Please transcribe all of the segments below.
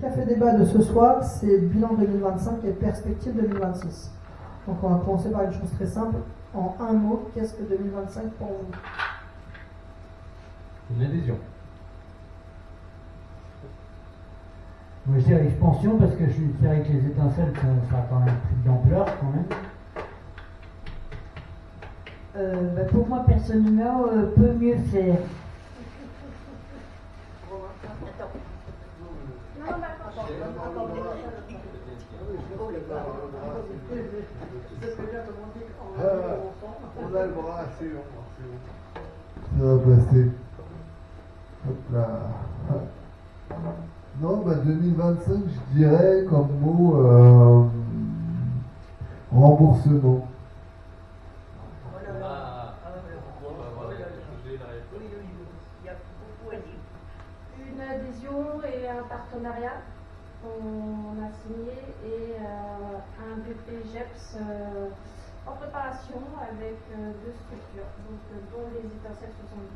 café débat de ce soir, c'est bilan 2025 et perspective 2026. Donc on va commencer par une chose très simple. En un mot, qu'est-ce que 2025 pour vous? Une adhésion. Moi je dirais expansion parce que je dirais que les étincelles, ça a quand même pris de l'ampleur quand même. Pour moi personnellement, peut mieux faire. On a le bras assez long. Ça va passer. Hop là. Non, 2025, je dirais comme mot remboursement. Une adhésion et un partenariat qu'on a signé et un BPGEPS en préparation avec deux structures, donc, dont les étincelles 72.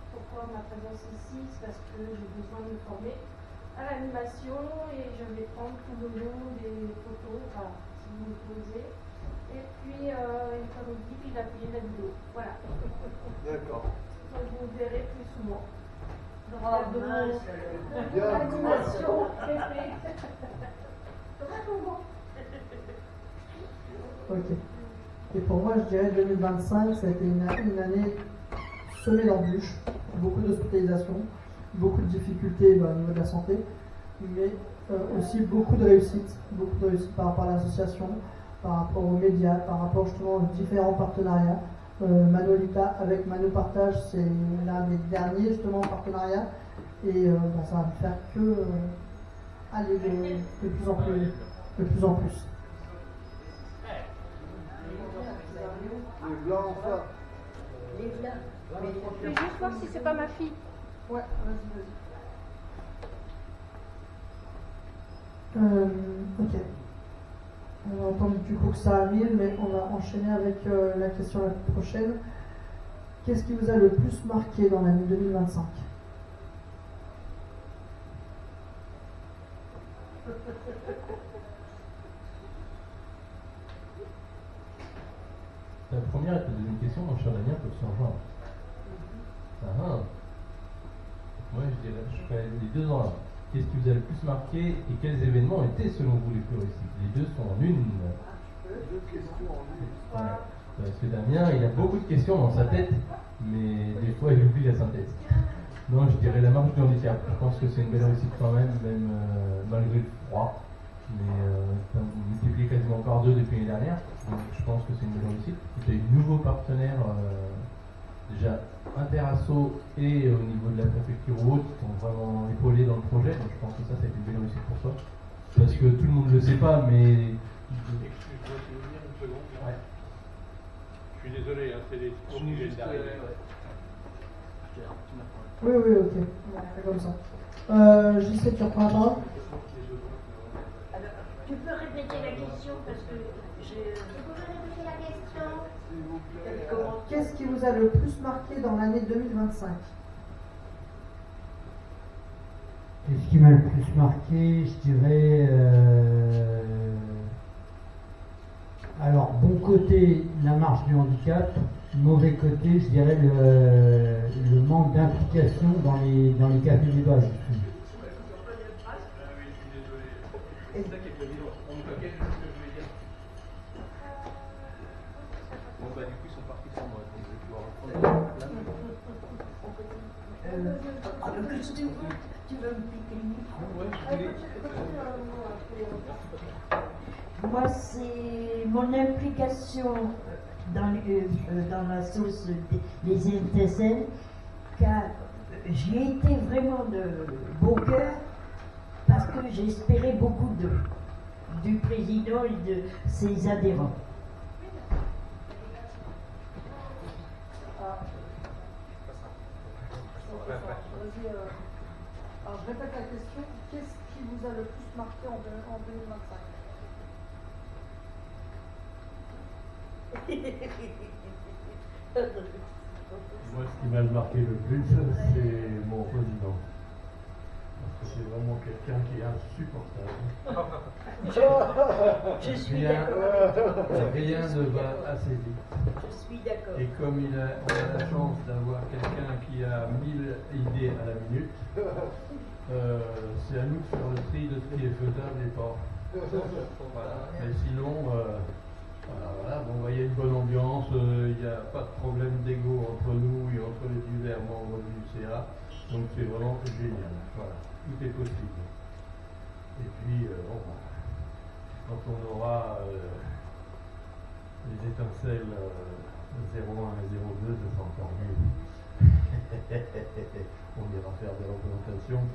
Pourquoi ma présence ici? C'est parce que j'ai besoin de me former à l'animation et je vais prendre tout le long des photos, enfin, si vous me posez. Et puis, comme il dit, puis d'appuyer la vidéo. Voilà. D'accord. Donc vous verrez plus ou moins. Donc, Bien. l'animation, c'est fait. Ok. Et pour moi, je dirais 2025, ça a été une année semée d'embûches, beaucoup d'hospitalisations, beaucoup de difficultés au niveau de la santé, mais aussi beaucoup de réussites par rapport à l'association, par rapport aux médias, par rapport justement aux différents partenariats. Manolita avec Mano Partage, c'est l'un des derniers justement partenariats, et ça va me faire que aller de plus en plus. Les blancs, enfin. Les blancs. Je vais juste voir si c'est pas ma fille. Ouais, vas-y. Ok. On va attendre du coup que ça arrive, mais on va enchaîner avec la question la prochaine. Qu'est-ce qui vous a le plus marqué dans l'année 2025? La première et la deuxième question, mon cher Damien, peuvent se rejoindre. Moi, je dirais, je ferais les deux dans l'un. Qu'est-ce qui vous a le plus marqué et quels événements étaient selon vous les plus réussis? Les deux sont en une. Deux questions en une. Ouais. Parce que Damien, il a beaucoup de questions dans sa tête, mais des fois, il oublie la synthèse. Non, je dirais la marche du handicap. Je pense que c'est une belle réussite quand même, malgré le froid. Mais vous multipliez quasiment par deux depuis l'année dernière. Donc je pense que c'est une belle réussite. Il y a eu de nouveaux partenaires, déjà interasso et au niveau de la préfecture haute, qui ont vraiment épaulé dans le projet. Donc je pense que ça a été une belle réussite pour toi. Parce que tout le monde ne le sait pas, mais. Excuse-moi, tu veux venir une seconde là? Ouais. Je suis désolé, hein, c'est les secondes qui viennent d'arriver. Oui, ok. On fait comme ça. JC, tu reprends la parole? Tu peux répéter la question parce que Vous pouvez répéter la question? S'il vous plaît. Qu'est-ce qui vous a le plus marqué dans l'année 2025? Et ce qui m'a le plus marqué, je dirais. Alors, bon côté, la marche du handicap. Mauvais côté, je dirais le manque d'implication dans les cafés des bases. C'est ça qui est bien. On me coquette, c'est ce que je voulais dire. Bon, du coup, ils sont partis sans moi, donc je vais pouvoir reprendre. tu veux me piquer le micro? Ouais, je voulais. Moi, c'est mon implication dans la sauce des étincelles, car j'y ai été vraiment de bon cœur, parce que j'espérais beaucoup du président et de ses adhérents. Alors, je répète la question. Qu'est-ce qui vous a le plus marqué en 2025? Moi, ce qui m'a marqué le plus, c'est mon président. Parce C'est vraiment quelqu'un qui est insupportable. Je suis d'accord. Rien ne va assez vite. Je suis d'accord. Et comme on a la chance d'avoir quelqu'un qui a 1000 idées à la minute, c'est à nous de faire le tri de ce qui est faisable et pas. Voilà. Mais sinon, voilà, bon, il y a une bonne ambiance, il n'y a pas de problème d'ego entre nous et entre les divers membres du CA. Donc c'est vraiment génial. Voilà, tout est possible. Et puis, quand on aura les étincelles 01 et 02, ce sera encore mieux. On ira faire des représentations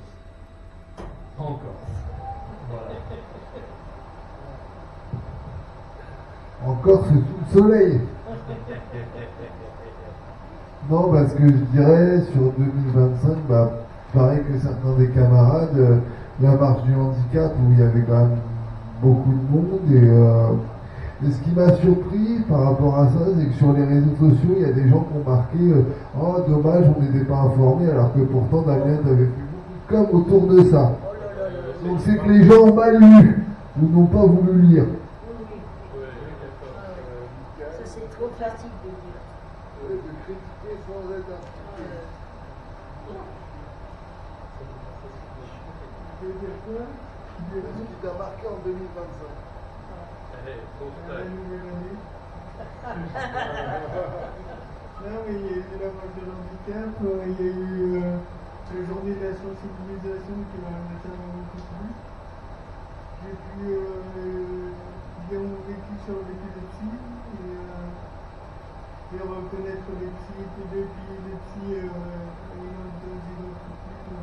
en Corse. Voilà. En Corse sous le soleil. Non, parce que je dirais, sur 2025, pareil que certains des camarades, la marche du handicap, où il y avait quand même beaucoup de monde, et ce qui m'a surpris par rapport à ça, c'est que sur les réseaux sociaux, il y a des gens qui ont marqué « Oh, dommage, on n'était pas informés », alors que pourtant, Damien t'avait fait beaucoup de com' autour de ça. Donc c'est que les gens ont mal lu, ou n'ont pas voulu lire. Ça, c'est trop facile de dire. De critiquer sans être impliqué. Tu veux dire quoi? Ce qui t'a marqué en 2025. La nouvelle année. Non, mais il y a eu la marche de l'handicap, il y a eu la journée de la sensibilisation qui m'a notamment beaucoup plu. J'ai pu dire mon vécu sur l'épilepsie et reconnaître les psys épilepsie ayant deux identités.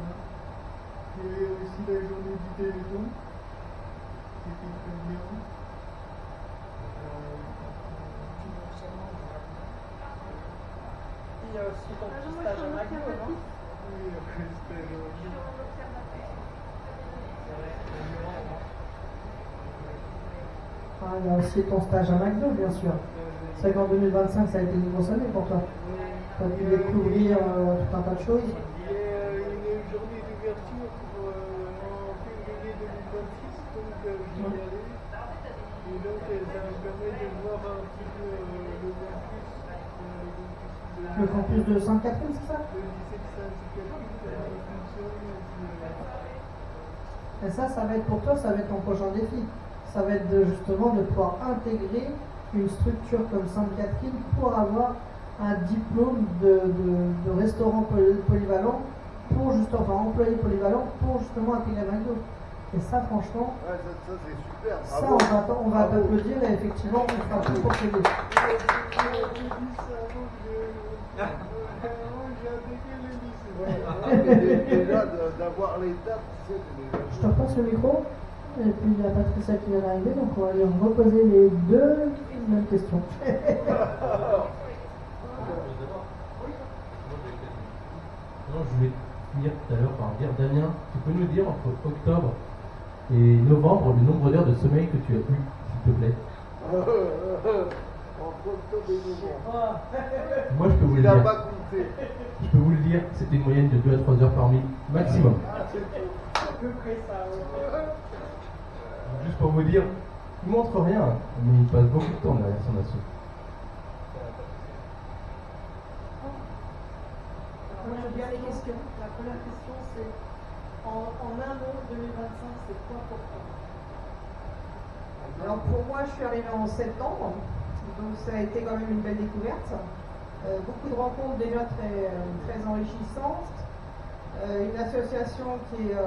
Il y a eu aussi la journée du Téléthon, qui était très bien. Il y a aussi ton petit stage à McDo, non? Oui, après le stage à McDo. Il y a aussi ton stage à McDo, bien sûr. C'est qu'en 2025, ça a été une grosse année pour toi. Tu as pu découvrir tout un tas de choses. Il y a une journée d'ouverture en février 2026, donc je vais y aller. Et donc ça me permet de voir un petit peu le campus. Le campus de Sainte-Catherine, c'est ça? Le lycée de Sainte-Catherine, comment il fonctionne. Et ça va être pour toi, ça va être ton prochain défi. Ça va être justement de pouvoir intégrer une structure comme Sainte-Catherine pour avoir un diplôme de restaurant polyvalent, pour justement, employé polyvalent, pour justement intégrer McDo. Et ça, franchement, Ouais, ça c'est super. ça, on va t'applaudir et effectivement, on fera tout pour t'aider. Déjà d'avoir les dates, tu sais, c'est déjà. Je te repasse le micro, et puis il y a Patricia qui vient d'arriver, donc on va lui reposer les deux mêmes questions. Non, je voulais finir tout à l'heure par dire, Damien, tu peux nous dire entre octobre et novembre le nombre d'heures de sommeil que tu as eu, s'il te plaît? Entre octobre et novembre. Moi, je peux vous le Il n'a dire. pas compté. Je peux vous le dire, c'était une moyenne de 2 à 3 heures par nuit, maximum. À peu près ça, ouais. Juste pour vous dire, il montre rien, mais il passe beaucoup de temps derrière son assaut. Moi, j'aime bien les questions. La première question, c'est en un mot, 2025, c'est quoi pour toi? Alors pour moi, je suis arrivée en septembre, donc ça a été quand même une belle découverte. Beaucoup de rencontres déjà très, très enrichissantes. Une association qui est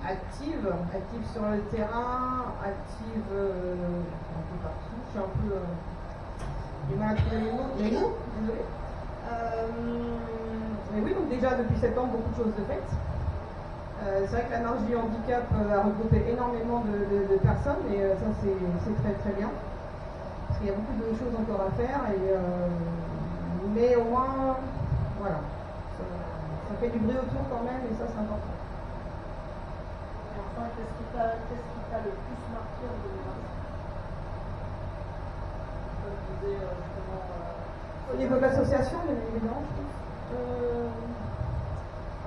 active sur le terrain, active un peu partout. Je suis un peu du mal à trouver les mots, désolée. Mais oui, donc déjà depuis septembre, beaucoup de choses de faites. C'est vrai que la marche du handicap a regroupé énormément de personnes et ça c'est très très bien. Parce qu'il y a beaucoup de choses encore à faire, mais au moins, voilà, ça fait du bruit autour quand même et ça c'est important. Et enfin, qu'est-ce qui t'a le plus marqué en 2025? Comme tu disais justement. Au niveau de l'association, bien évidemment, je trouve.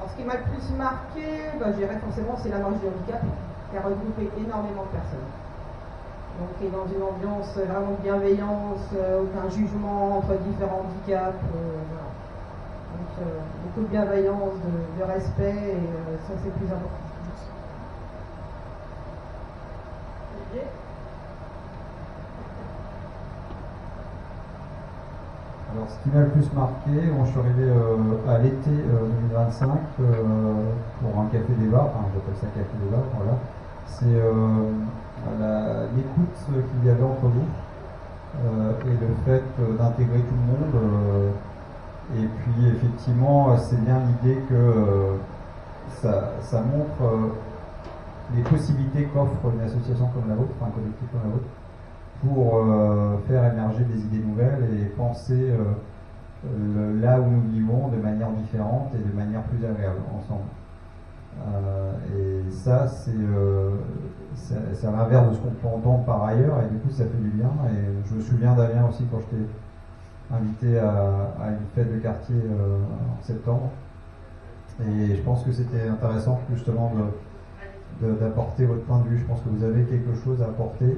Alors, ce qui m'a le plus marqué, je dirais forcément, c'est la marche du handicap, qui a regroupé énormément de personnes. Donc, qui est dans une ambiance vraiment de bienveillance, aucun jugement entre différents handicaps. Voilà. Donc, beaucoup de bienveillance, de respect, et ça, c'est le plus important. Olivier ? Alors, ce qui m'a le plus marqué, je suis arrivé à l'été 2025 pour un café débat, enfin j'appelle ça café débat, voilà. C'est l'écoute qu'il y avait entre nous et le fait d'intégrer tout le monde. Et puis effectivement, c'est bien l'idée que ça montre les possibilités qu'offre une association comme la vôtre, enfin un collectif comme la vôtre, pour faire émerger des idées nouvelles et penser là où nous vivons de manière différente et de manière plus agréable ensemble. Et ça, c'est à l'inverse de ce qu'on peut entendre par ailleurs, et du coup ça fait du bien. Et je me souviens d'Adrien aussi quand je t'ai invité à une fête de quartier en septembre. Et je pense que c'était intéressant justement d'apporter votre point de vue. Je pense que vous avez quelque chose à apporter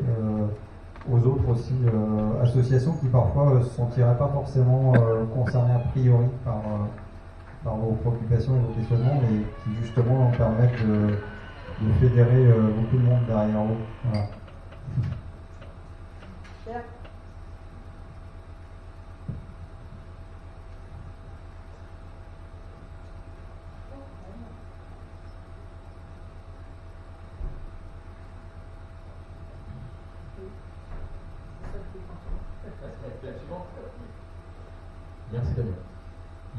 aux autres aussi, associations qui parfois ne se sentiraient pas forcément concernées a priori par vos préoccupations et vos questionnements, mais qui justement permettent de fédérer beaucoup de monde derrière vous. Voilà. Merci Damien.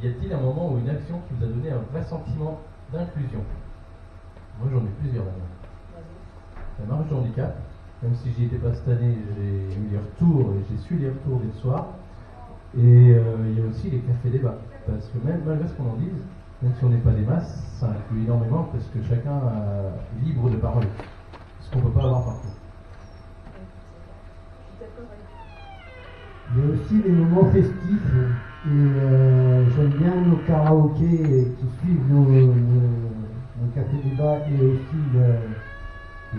Y a-t-il un moment ou une action qui vous a donné un vrai sentiment d'inclusion? Moi j'en ai plusieurs Damien. La marche du handicap, même si j'y étais pas cette année, j'ai eu les retours et j'ai su les retours dès le soir. Et il y a aussi les cafés débats. Parce que même malgré ce qu'on en dise, même si on n'est pas des masses, ça inclut énormément parce que chacun est libre de parole. Ce qu'on ne peut pas avoir partout. Il y a aussi les moments festifs, et j'aime bien nos karaokés qui suivent nos cafés débats et aussi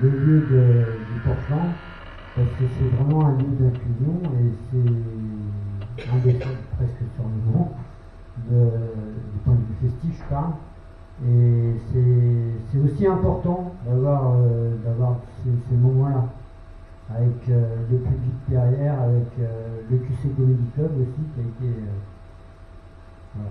le lieu du Portland, parce que c'est vraiment un lieu d'inclusion et c'est un des seuls presque sur le groupe du point de vue festif, je parle. Et c'est aussi important d'avoir ces moments-là, avec le public derrière, avec le QC Comedy Club aussi, qui a été... voilà.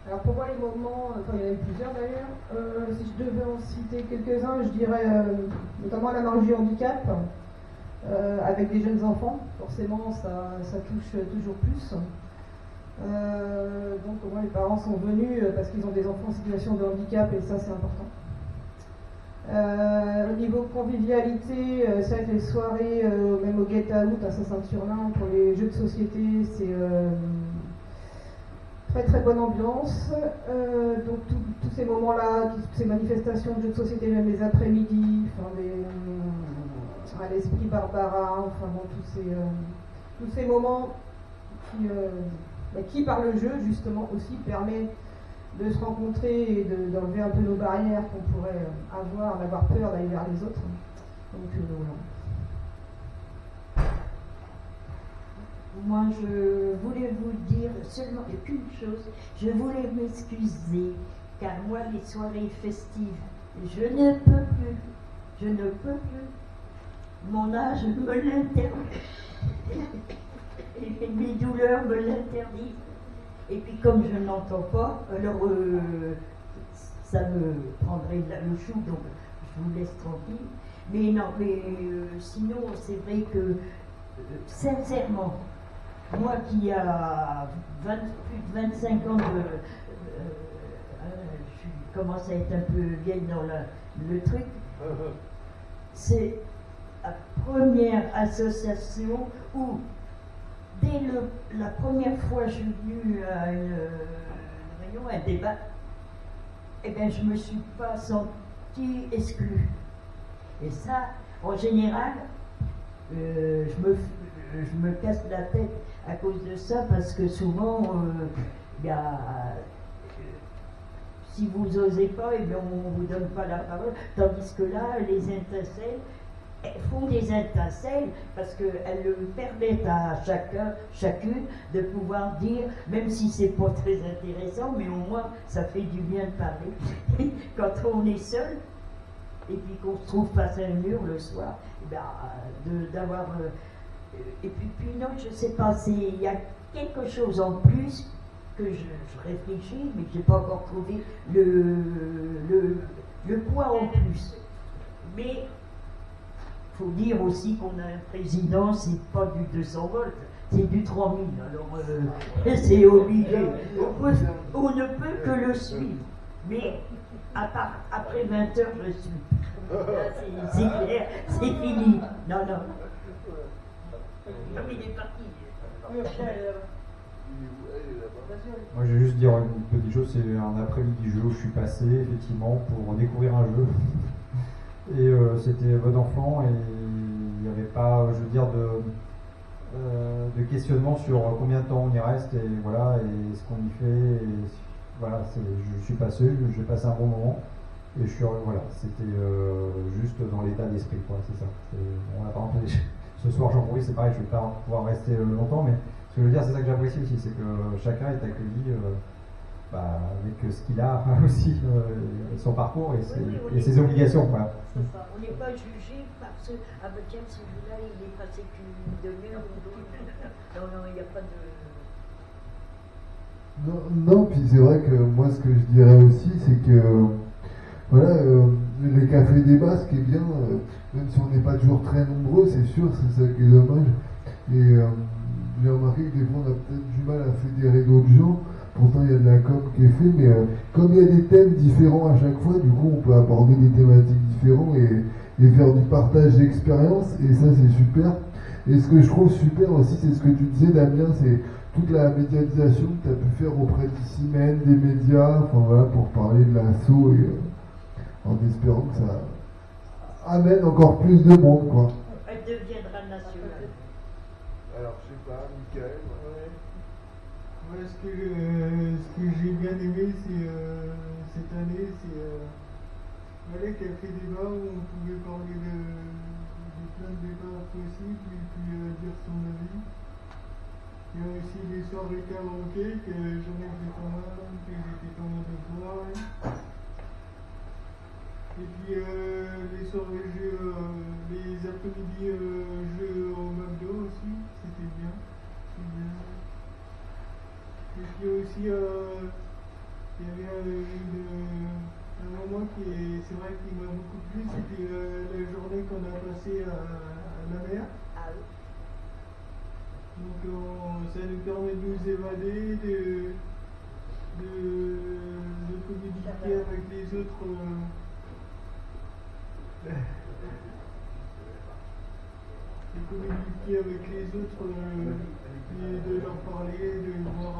Alors pour moi les moments, il y en a eu plusieurs d'ailleurs, si je devais en citer quelques-uns, je dirais notamment la marche du handicap, avec des jeunes enfants, forcément ça touche toujours plus. Donc au moins les parents sont venus parce qu'ils ont des enfants en situation de handicap et ça c'est important. Au niveau convivialité, c'est vrai que les soirées, même au Get Out à Saint-Saint-Urnin pour les jeux de société, c'est très très bonne ambiance. Donc tous ces moments-là, toutes ces manifestations de jeux de société, même les après-midi, à l'esprit Barbara, enfin bon, tous ces moments qui par le jeu justement aussi permet de se rencontrer et d'enlever un peu nos barrières qu'on pourrait d'avoir peur d'aller vers les autres. Donc voilà. Moi, je voulais vous dire seulement qu'une chose. Je voulais m'excuser, car moi, les soirées festives, je ne peux plus. Je ne peux plus. Mon âge me l'interdit. Et mes douleurs me l'interdisent. Et puis, comme je n'entends pas, alors ça me prendrait le chou, donc je vous laisse tranquille. Mais non, sinon, c'est vrai que, sincèrement, moi qui a plus de 25 ans je commence à être un peu vieille dans le truc, c'est la première association où, dès la première fois je suis venue à une réunion, un débat, eh bien je ne me suis pas sentie exclue. Et ça, en général, je me casse la tête à cause de ça, parce que souvent, il y a. Si vous n'osez pas, eh bien, on ne vous donne pas la parole. Tandis que là, les intercelles font des intercelles parce qu'elles permettent à chacune de pouvoir dire, même si c'est pas très intéressant, mais au moins ça fait du bien de parler. Quand on est seul, et puis qu'on se trouve face à un mur le soir, eh bien, d'avoir. Et puis non, je ne sais pas, il y a quelque chose en plus que je réfléchis, mais je n'ai pas encore trouvé le poids en plus. Mais il faut dire aussi qu'on a un président, c'est pas du 200 volts, c'est du 3000. Alors c'est obligé. On ne peut que le suivre. Mais après 20 heures, je suis. C'est clair, c'est fini. Non. Il est parti. Moi, je vais juste dire une petite chose, c'est un après-midi jeu où je suis passé, effectivement, pour découvrir un jeu. Et c'était bon enfant, et il n'y avait pas, je veux dire, de questionnement sur combien de temps on y reste, et voilà, et ce qu'on y fait. Et voilà, je suis passé, j'ai passé un bon moment, et voilà, c'était juste dans l'état d'esprit, quoi, c'est ça. On a pas entendu. Ce soir, Jean-Louis, c'est pareil, je ne vais pas pouvoir rester longtemps, mais ce que je veux dire, c'est ça que j'apprécie aussi, c'est que chacun est accueilli avec ce qu'il a aussi, son parcours et ses obligations. Voilà. C'est ça, on n'est pas jugé parce que, ah ben tiens, celui-là, il est passé qu'une demi-heure ou deux. Non, il n'y a pas de. Non, puis c'est vrai que moi, ce que je dirais aussi, c'est que voilà, les cafés débats, ce qui est bien, même si on n'est pas toujours très nombreux, c'est sûr, c'est ça qui est dommage. Et j'ai remarqué que des fois, on a peut-être du mal à fédérer d'autres gens. Pourtant, il y a de la com qui est fait, mais comme il y a des thèmes différents à chaque fois, du coup, on peut aborder des thématiques différentes et faire du partage d'expérience, et ça, c'est super. Et ce que je trouve super aussi, c'est ce que tu disais, Damien, c'est toute la médiatisation que tu as pu faire auprès d'Issimène, des médias, enfin voilà, pour parler de l'assaut, et en espérant que ça amène encore plus de monde, quoi. Elle deviendra nationale. Alors, je sais pas, Michael. Moi, ce que j'ai bien aimé, c'est cette année, c'est les cafés débats où on pouvait parler de plein de débats possibles et puis dire son avis. Il y a aussi les soirées karaoké que j'en ai fait pas mal, que j'ai fait pas mal de fois. Et puis les soirées jeux, les après-midi jeux au McDo aussi, c'était bien. Et puis aussi, il y avait un moment c'est vrai qui m'a beaucoup plu, c'était la journée qu'on a passée à la mer. Ah oui. Donc ça nous permet de nous évader, de communiquer avec les autres. De communiquer avec les autres et de leur parler, de voir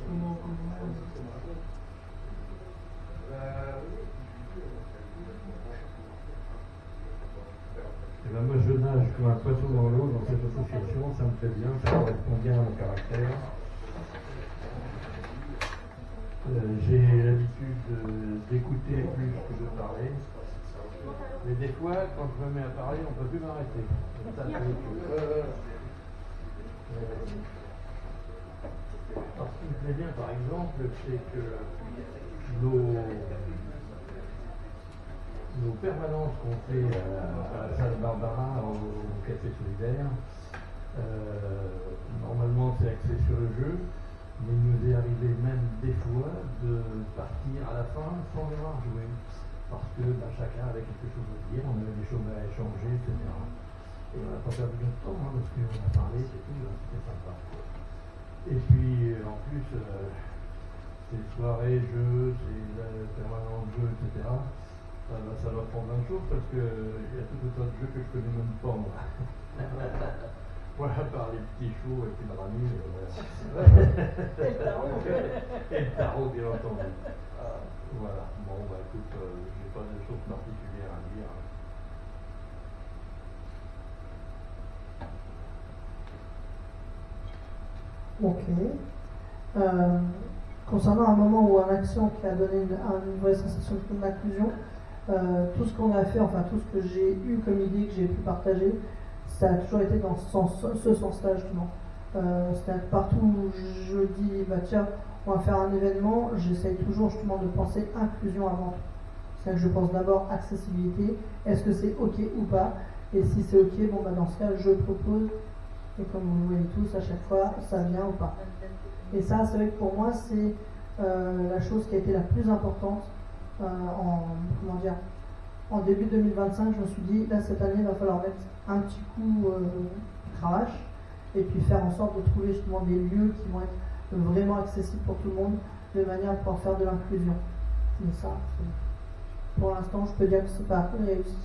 comment. Et ben moi je nage comme un poisson dans l'eau dans cette association, ça me fait bien, ça correspond bien à mon caractère. J'ai l'habitude d'écouter plus que de parler. Mais des fois, quand je me mets à parler, on ne peut plus m'arrêter. Alors, ce qui me plaît bien, par exemple, c'est que nos permanences qu'on fait à la salle Barbara, au Café Solidaire, normalement c'est axé sur le jeu, mais il nous est arrivé même des fois de partir à la fin sans avoir joué. Parce que chacun avait quelque chose à dire, on avait des choses à échanger, etc. Et on n'a pas perdu notre temps, parce qu'on a parlé, c'est tout, c'était sympa. Et puis, en plus, ces soirées, jeux, ces permanents jeux, etc., ça va prendre plein de choses, parce qu'il y a tout un tas de jeux que je connais même pas, moi. Voilà, par les petits choux et puis le rami, voilà. Et le tarot, bien entendu. Voilà, bon, écoute, j'ai pas de choses particulières à dire. Ok. Concernant un moment ou une action qui a donné une vraie sensation d'inclusion, tout ce qu'on a fait, enfin tout ce que j'ai eu comme idée, que j'ai pu partager, ça a toujours été dans ce sens-là justement. C'est-à-dire que partout où je dis, bah tiens, on va faire un événement, j'essaye toujours justement de penser inclusion avant tout. C'est-à-dire que je pense d'abord accessibilité, est-ce que c'est ok ou pas, et si c'est ok, bon bah dans ce cas je propose, et comme vous le voyez tous, à chaque fois, ça vient ou pas. Et ça, c'est vrai que pour moi, c'est la chose qui a été la plus importante en début 2025. Je me suis dit, là, cette année, il va falloir mettre un petit coup cravache et puis faire en sorte de trouver justement des lieux qui vont être vraiment accessibles pour tout le monde, de manière à pouvoir faire de l'inclusion. Mais ça, pour l'instant, je peux dire que c'est pas réussi.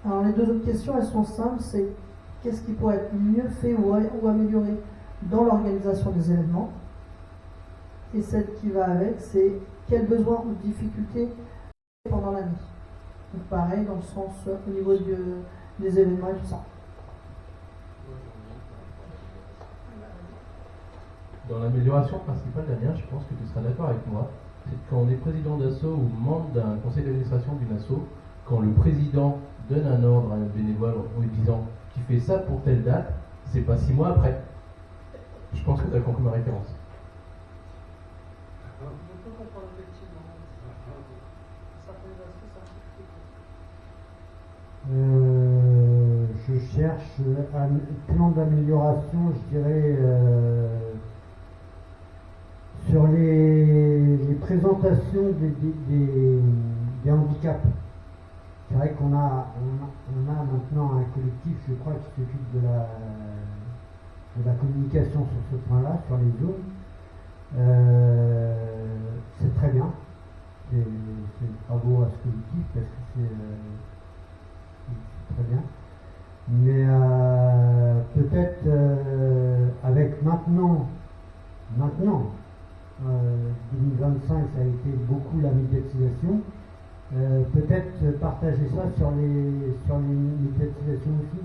Alors les deux autres questions, elles sont simples, c'est qu'est-ce qui pourrait être mieux fait ou amélioré dans l'organisation des événements. Et celle qui va avec, c'est quels besoins ou difficultés pendant l'année. Donc pareil, dans le sens au niveau des événements et tout ça. Dans l'amélioration principale, Damien, je pense que tu seras d'accord avec moi, c'est que quand on est président d'asso ou membre d'un conseil d'administration d'une asso, quand le président donne un ordre à un bénévole en lui disant tu fais ça pour telle date, c'est pas 6 mois après. Je pense que tu as compris ma référence. Je peux comprendre effectivement. Certaines aspects, je cherche un plan d'amélioration, je dirais, sur les présentations des handicaps. C'est vrai qu'on a maintenant un collectif, je crois, qui s'occupe de la communication sur ce point-là, sur les zooms. C'est très bien. C'est bravo à ce collectif parce que c'est très bien. Mais peut-être avec maintenant, 2025, ça a été beaucoup la médiatisation. Peut-être partager ça sur les médiatisations aussi,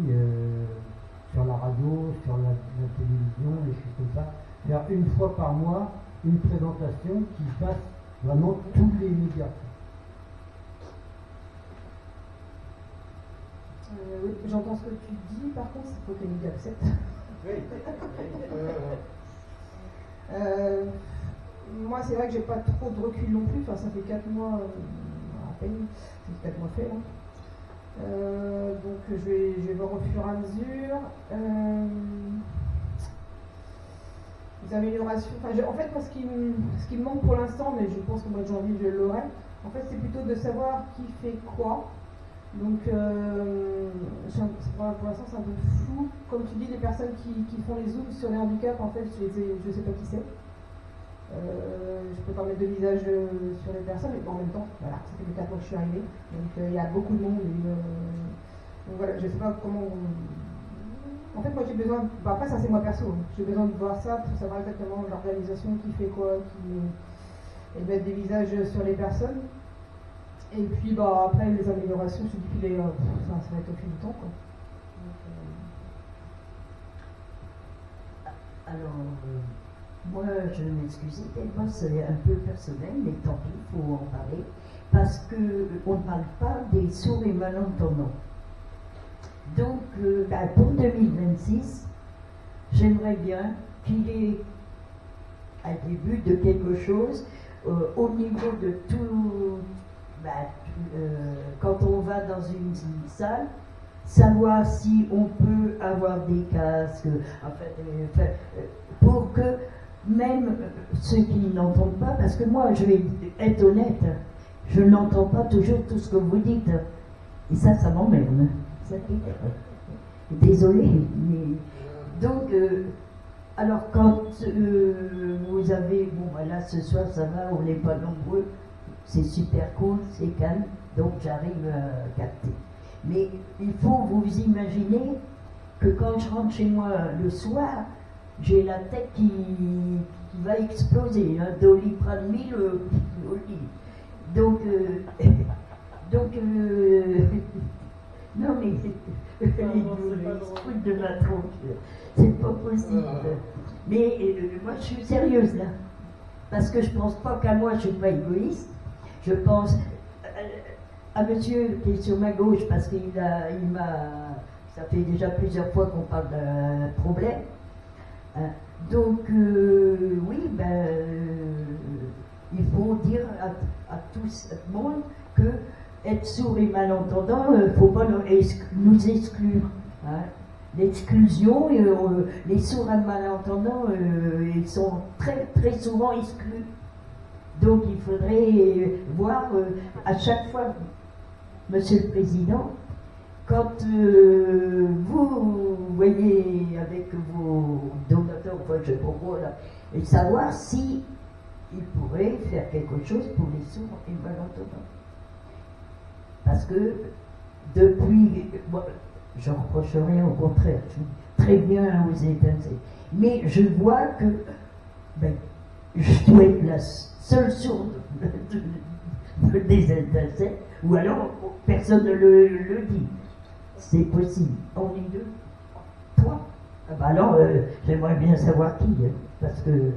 sur la radio, sur la télévision, des choses comme ça. Faire une fois par mois une présentation qui fasse vraiment tous les médias. Oui, j'entends ce que tu dis, par contre, il faut que les médias acceptent. Oui. Moi, c'est vrai que j'ai pas trop de recul non plus, enfin, ça fait 4 mois à peine, c'est 4 mois fait, là. Donc je vais voir au fur et à mesure. Les améliorations, en fait, moi, ce qui me manque pour l'instant, mais je pense qu'au mois de janvier je l'aurai, en fait, c'est plutôt de savoir qui fait quoi. Donc pour l'instant c'est un peu flou. Comme tu dis, les personnes qui font les zooms sur les handicaps, en fait, je sais pas qui c'est. Je peux pas mettre de visage sur les personnes, mais en même temps, voilà, ça fait que 4 mois que je suis arrivée, donc il y a beaucoup de monde. Donc voilà, je sais pas comment. En fait, moi j'ai besoin. Après, ça c'est moi perso. J'ai besoin de voir ça pour savoir exactement l'organisation qui fait quoi, et mettre des visages sur les personnes. Et puis après les améliorations, je dis ça va être au fil du temps, quoi. Donc, alors. Moi, je m'excuse, moi c'est un peu personnel, mais tant pis, il faut en parler, parce qu'on ne parle pas des sourds et malentendants. Donc, pour 2026, j'aimerais bien qu'il y ait un début de quelque chose au niveau de tout, quand on va dans une salle, savoir si on peut avoir des casques, pour que même ceux qui n'entendent pas, parce que moi, je vais être honnête, je n'entends pas toujours tout ce que vous dites. Et ça m'emmerde. Désolée. Mais... Donc, alors quand vous avez, là ce soir ça va, on n'est pas nombreux, c'est super cool, c'est calme, donc j'arrive à capter. Mais il faut vous imaginer que quand je rentre chez moi le soir, j'ai la tête qui va exploser, hein, Doliprane au lit. Donc Non, mais les trucs de ma tronche, c'est pas possible. Mais moi, je suis sérieuse là. Parce que je pense pas qu'à moi, je suis pas égoïste. Je pense à monsieur qui est sur ma gauche, parce qu'il m'a. Ça fait déjà plusieurs fois qu'on parle d'un problème. Donc, oui, il faut dire à tout le monde que être sourd et malentendant, il ne faut pas nous exclure. Hein. L'exclusion, les sourds et malentendants, ils sont très, très souvent exclus. Donc, il faudrait voir à chaque fois, Monsieur le Président, quand vous voyez avec vos donateurs, enfin, je sais pas quoi, là, et savoir si il pourrait faire quelque chose pour les sourds et malentendants. Parce que depuis, moi, je ne reproche rien, au contraire, je suis très bien aux États-Unis. Mais je vois que je dois être la seule sourde des États-Unis, ou alors personne ne le dit. C'est possible. On est deux. Toi. Alors, j'aimerais bien savoir qui, hein, parce que.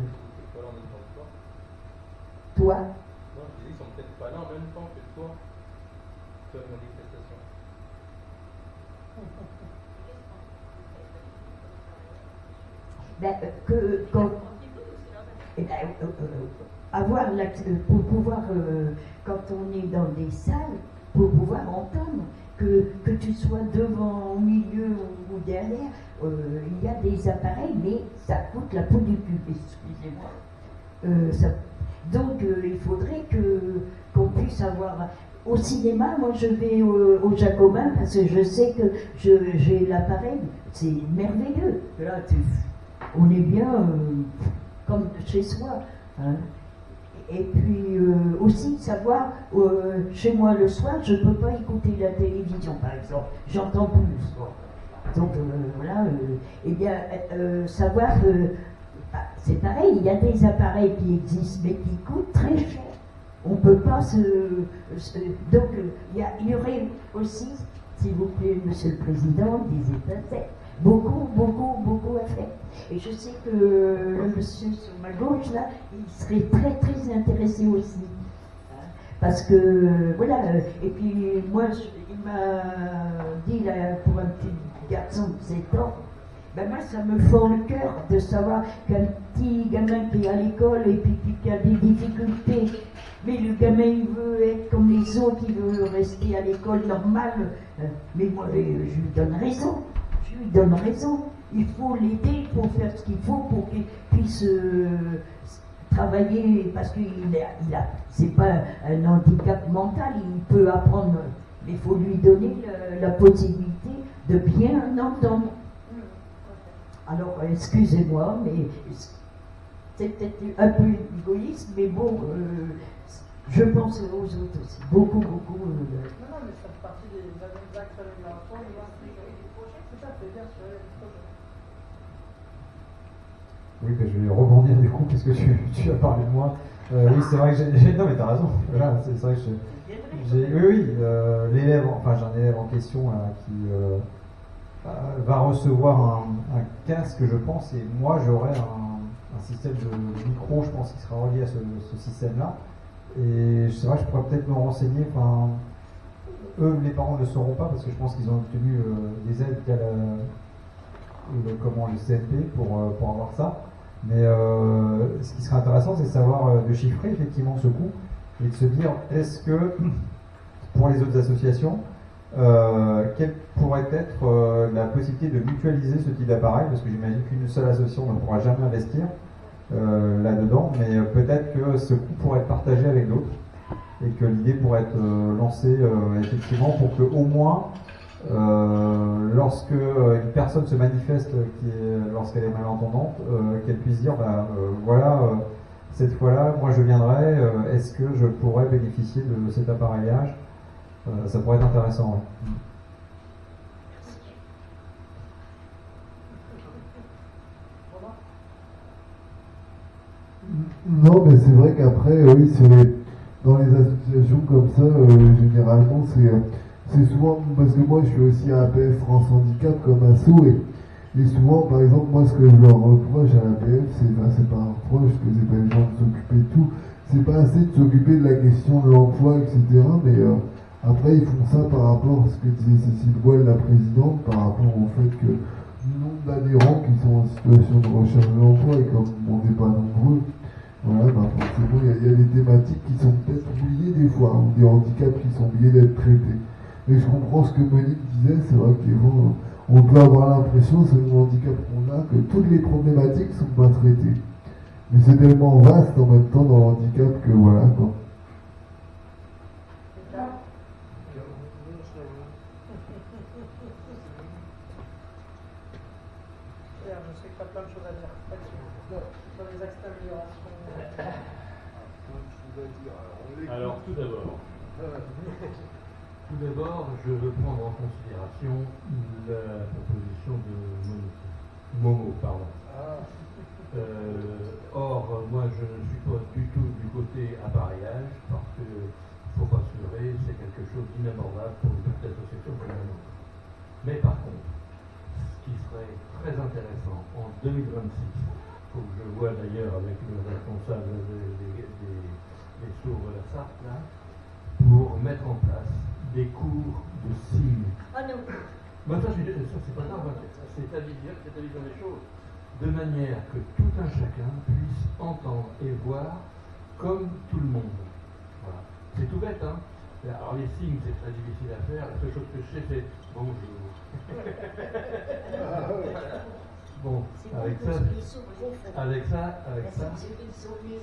Toi. Non, je dis, ils sont peut-être pas là en même temps que toi. Toi, manifestation. Avoir pour pouvoir, quand on est dans des salles, pour pouvoir entendre, que tu sois devant, au milieu ou derrière, il y a des appareils, mais ça coûte la peau du cul, excusez-moi. Donc il faudrait qu'on puisse avoir. Au cinéma, moi je vais au Jacobin parce que je sais que j'ai l'appareil, c'est merveilleux. Là, on est bien comme chez soi. Hein. Et puis aussi savoir, chez moi le soir, je ne peux pas écouter la télévision par exemple, j'entends plus. Donc voilà, eh bien, savoir, c'est pareil, il y a des appareils qui existent mais qui coûtent très cher. On ne peut pas donc il y aurait aussi, s'il vous plaît, Monsieur le Président, des États, beaucoup à faire. Et je sais que le monsieur sur ma gauche, là, il serait très, très intéressé aussi. Hein, parce que, voilà, et puis moi, il m'a dit, là, pour un petit garçon de 7 ans, moi, ça me fend le cœur de savoir qu'un petit gamin qui est à l'école et puis qui a des difficultés, mais le gamin, il veut être comme les autres, il veut rester à l'école normale. Mais moi, je lui donne raison. Je lui donne raison. Il faut l'aider, il faut faire ce qu'il faut pour qu'il puisse travailler, parce que c'est pas un handicap mental, il peut apprendre, mais il faut lui donner la possibilité de bien entendre. Alors, excusez-moi, mais c'est peut-être un peu égoïste, mais bon, je pense aux autres aussi. Beaucoup. Non, mais ça fait partie des axes d'amélioration, des projets, c'est ça, c'est bien sur les projets. Oui, je vais rebondir du coup, puisque tu as parlé de moi. Oui, c'est vrai que j'ai. Non, mais t'as raison. Voilà, c'est vrai que l'élève, enfin, j'ai un élève en question qui va recevoir un casque, je pense, et moi j'aurai un système de micro, je pense, qui sera relié à ce système-là. Et c'est vrai que je pourrais peut-être me renseigner. Enfin, eux, les parents ne le sauront pas parce que je pense qu'ils ont obtenu des aides via le CNP pour avoir ça. Mais ce qui serait intéressant, c'est de savoir, de chiffrer effectivement ce coût et de se dire, est-ce que pour les autres associations, quelle pourrait être la possibilité de mutualiser ce type d'appareil, parce que j'imagine qu'une seule association ne pourra jamais investir là-dedans, mais peut-être que ce coût pourrait être partagé avec d'autres et que l'idée pourrait être lancée effectivement pour que au moins lorsque une personne se manifeste lorsqu'elle est malentendante, qu'elle puisse dire voilà, cette fois-là moi je viendrai, est-ce que je pourrais bénéficier de cet appareillage, ça pourrait être intéressant. Ouais. Non, mais c'est vrai qu'après, oui, dans les associations comme ça, généralement, c'est souvent, parce que moi je suis aussi à APF France Handicap comme asso, et souvent, par exemple, moi ce que je leur reproche à l'APF, c'est pas un reproche, que c'est pas les gens de s'occuper de tout, c'est pas assez de s'occuper de la question de l'emploi, etc. Mais après, ils font ça par rapport à ce que disait Cécile Boyle, la présidente, par rapport au fait que le nombre d'adhérents qui sont en situation de recherche de l'emploi, et comme on n'est pas nombreux, voilà, bah forcément, il y a des thématiques qui sont peut-être oubliées des fois, ou des handicaps qui sont oubliés d'être traités. Mais je comprends ce que Monique disait, c'est vrai qu'on peut avoir l'impression, selon le handicap qu'on a, que toutes les problématiques ne sont pas traitées. Mais c'est tellement vaste en même temps dans le handicap que voilà quoi. Je sais que tu as plein de choses à dire sur les axes d'amélioration. Alors tout d'abord, je veux prendre en considération la proposition de Momo. Or, moi, je ne suis pas du tout du côté appareillage, parce que, faut pas se leurrer, c'est quelque chose d'inabordable pour une petite association comme la nôtre. Mais par contre, ce qui serait très intéressant en 2026, il faut que je vois d'ailleurs avec le responsable des sourds de la Sarthe, là, pour mettre en place des cours de signes. Ah non. Bah, ça c'est pas grave, c'est ta vision des choses. De manière que tout un chacun puisse entendre et voir comme tout le monde. Voilà. C'est tout bête, hein. Alors les signes, c'est très difficile à faire. La seule chose que je sais, c'est bonjour. Bon, avec ça,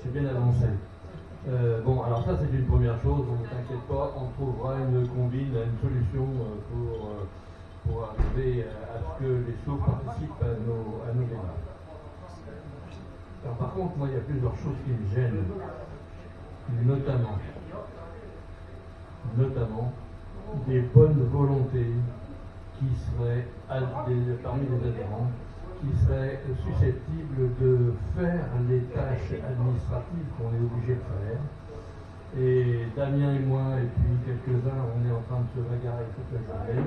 c'est bien avancé. Bon, alors ça c'est une première chose, donc ne t'inquiète pas, on trouvera une solution pour arriver à ce que les sourds participent à nos débats. Alors, par contre, moi il y a plusieurs choses qui me gênent, notamment des bonnes volontés qui seraient parmi les adhérents, qui seraient susceptibles de faire les tâches administratives qu'on est obligé de faire. Et Damien et moi, et puis quelques-uns, on est en train de se bagarrer toute la journée.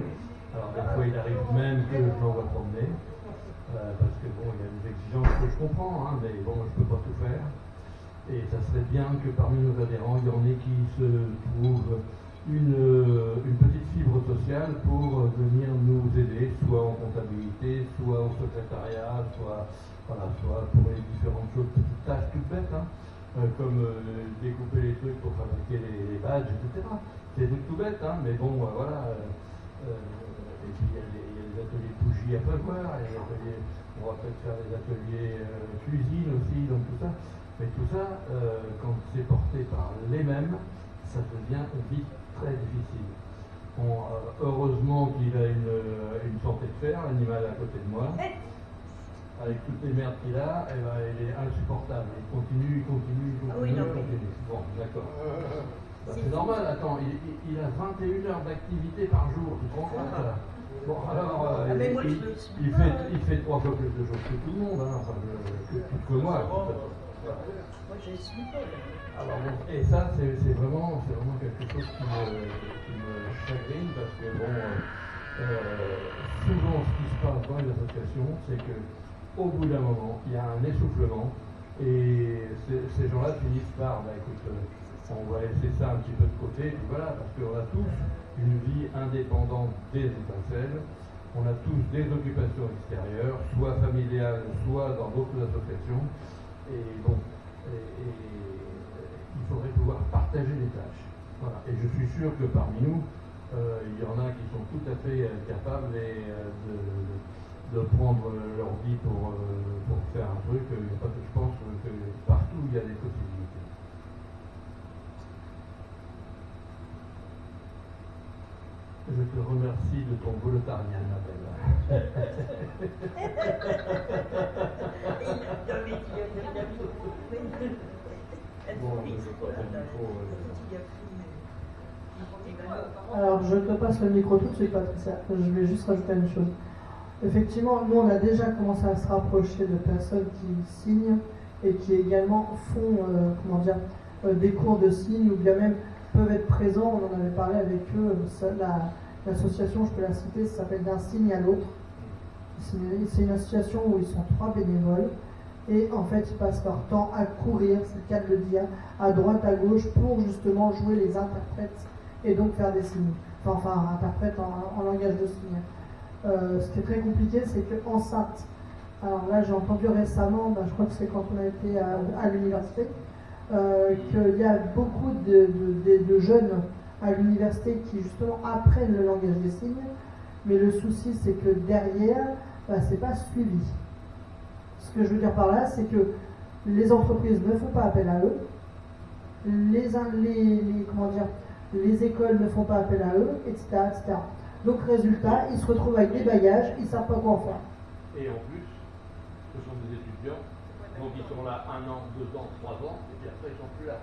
Alors des fois, il arrive même que je l'envoie promener, parce que bon, il y a des exigences que je comprends, hein, mais bon, je ne peux pas tout faire. Et ça serait bien que parmi nos adhérents, il y en ait qui se trouvent une petite fibre sociale pour venir nous aider, soit en comptabilité, soit au secrétariat, soit pour les différentes choses, petites tâches toutes bêtes, hein, comme découper les trucs pour fabriquer les badges, etc. C'est des trucs tout bêtes, hein, mais bon, voilà. Et puis il y a les ateliers de bougies à prévoir, on va peut-être faire des ateliers cuisine aussi, donc tout ça. Mais tout ça, quand c'est porté par les mêmes, ça devient vite très difficile. Bon, heureusement qu'il a une santé de fer, l'animal à côté de moi. Avec toutes les merdes qu'il a, il est insupportable. Il continue. Bon, d'accord. C'est normal, attends, il a 21 heures d'activité par jour, tu comprends ça? Bon, alors, il fait 3 fois plus de choses que tout le monde, hein, enfin, que moi. Moi, je suis pas. Alors, et ça, c'est vraiment quelque chose qui me chagrine, parce que, bon, souvent, ce qui se passe dans les associations, c'est qu'au bout d'un moment, il y a un essoufflement, et ces gens-là finissent par, écoute, on va laisser ça un petit peu de côté, et puis voilà, parce qu'on a tous une vie indépendante des étincelles, on a tous des occupations extérieures, soit familiales, soit dans d'autres associations, et bon, il faudrait pouvoir partager les tâches. Voilà. Et je suis sûr que parmi nous, il y en a qui sont tout à fait capables de prendre leur vie pour faire un truc. Je pense que partout il y a des possibilités. Je te remercie de ton volontariat, ma belle. Alors, je te passe le micro tout de suite, Patricia. Je vais juste rajouter une chose. Effectivement, nous, on a déjà commencé à se rapprocher de personnes qui signent et qui également font, des cours de signes ou bien même peuvent être présents. On en avait parlé avec eux. L'association, je peux la citer, ça s'appelle D'un signe à l'autre. C'est une association où ils sont 3 bénévoles et en fait ils passent leur temps à courir, c'est le cas de le dire, à droite, à gauche pour justement jouer les interprètes et donc faire des signes. Enfin interprètes en langage de signes. Ce qui est très compliqué, c'est qu'en SAT, alors là j'ai entendu récemment, je crois que c'est quand on a été à l'université, qu'il y a beaucoup de jeunes à l'université qui justement apprennent le langage des signes, mais le souci c'est que derrière, c'est pas suivi. Ce que je veux dire par là, c'est que les entreprises ne font pas appel à eux, les écoles ne font pas appel à eux, etc., etc. Donc résultat, ils se retrouvent avec des bagages, ils ne savent pas quoi en faire. Et en plus, ce sont des étudiants, donc ils sont là 1 an, 2 ans, 3 ans, et puis après ils sont plus là.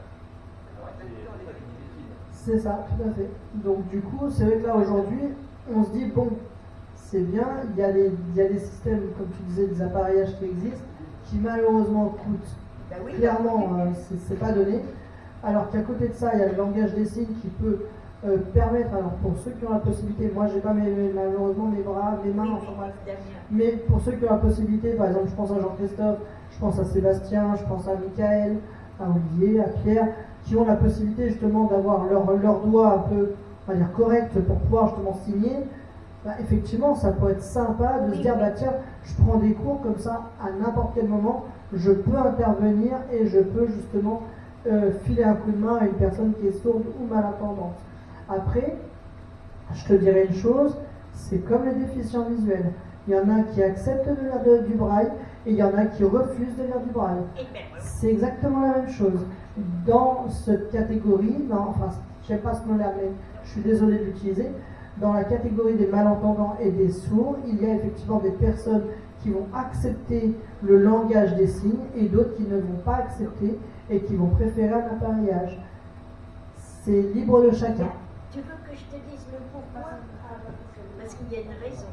Alors c'est ça qui est difficile. C'est ça, tout à fait. Donc du coup, c'est vrai que là aujourd'hui, on se dit, bon, c'est bien, il y a des systèmes, comme tu disais, des appareillages qui existent, qui malheureusement coûtent, clairement, c'est pas donné. Alors qu'à côté de ça, il y a le langage des signes qui peut permettre, alors pour ceux qui ont la possibilité, moi j'ai pas malheureusement mes bras, mes mains, enfin bref, mais pour ceux qui ont la possibilité, par exemple je pense à Jean-Christophe, je pense à Sébastien, je pense à Michael, à Olivier, à Pierre, qui ont la possibilité justement d'avoir leur doigt un peu, on va dire, correct pour pouvoir justement signer. Effectivement, ça peut être sympa de se dire, tiens, je prends des cours comme ça, à n'importe quel moment, je peux intervenir et je peux justement filer un coup de main à une personne qui est sourde ou malentendante. Après, je te dirais une chose, c'est comme les déficients visuels. Il y en a qui acceptent de lire du braille et il y en a qui refusent de lire du braille. C'est exactement la même chose. Dans cette catégorie, je ne sais pas ce mot-là, mais je suis désolée de l'utiliser, dans la catégorie des malentendants et des sourds, il y a effectivement des personnes qui vont accepter le langage des signes et d'autres qui ne vont pas accepter et qui vont préférer un appareillage. C'est libre de chacun. Tu veux que je te dise le pourquoi? Parce qu'il y a une raison.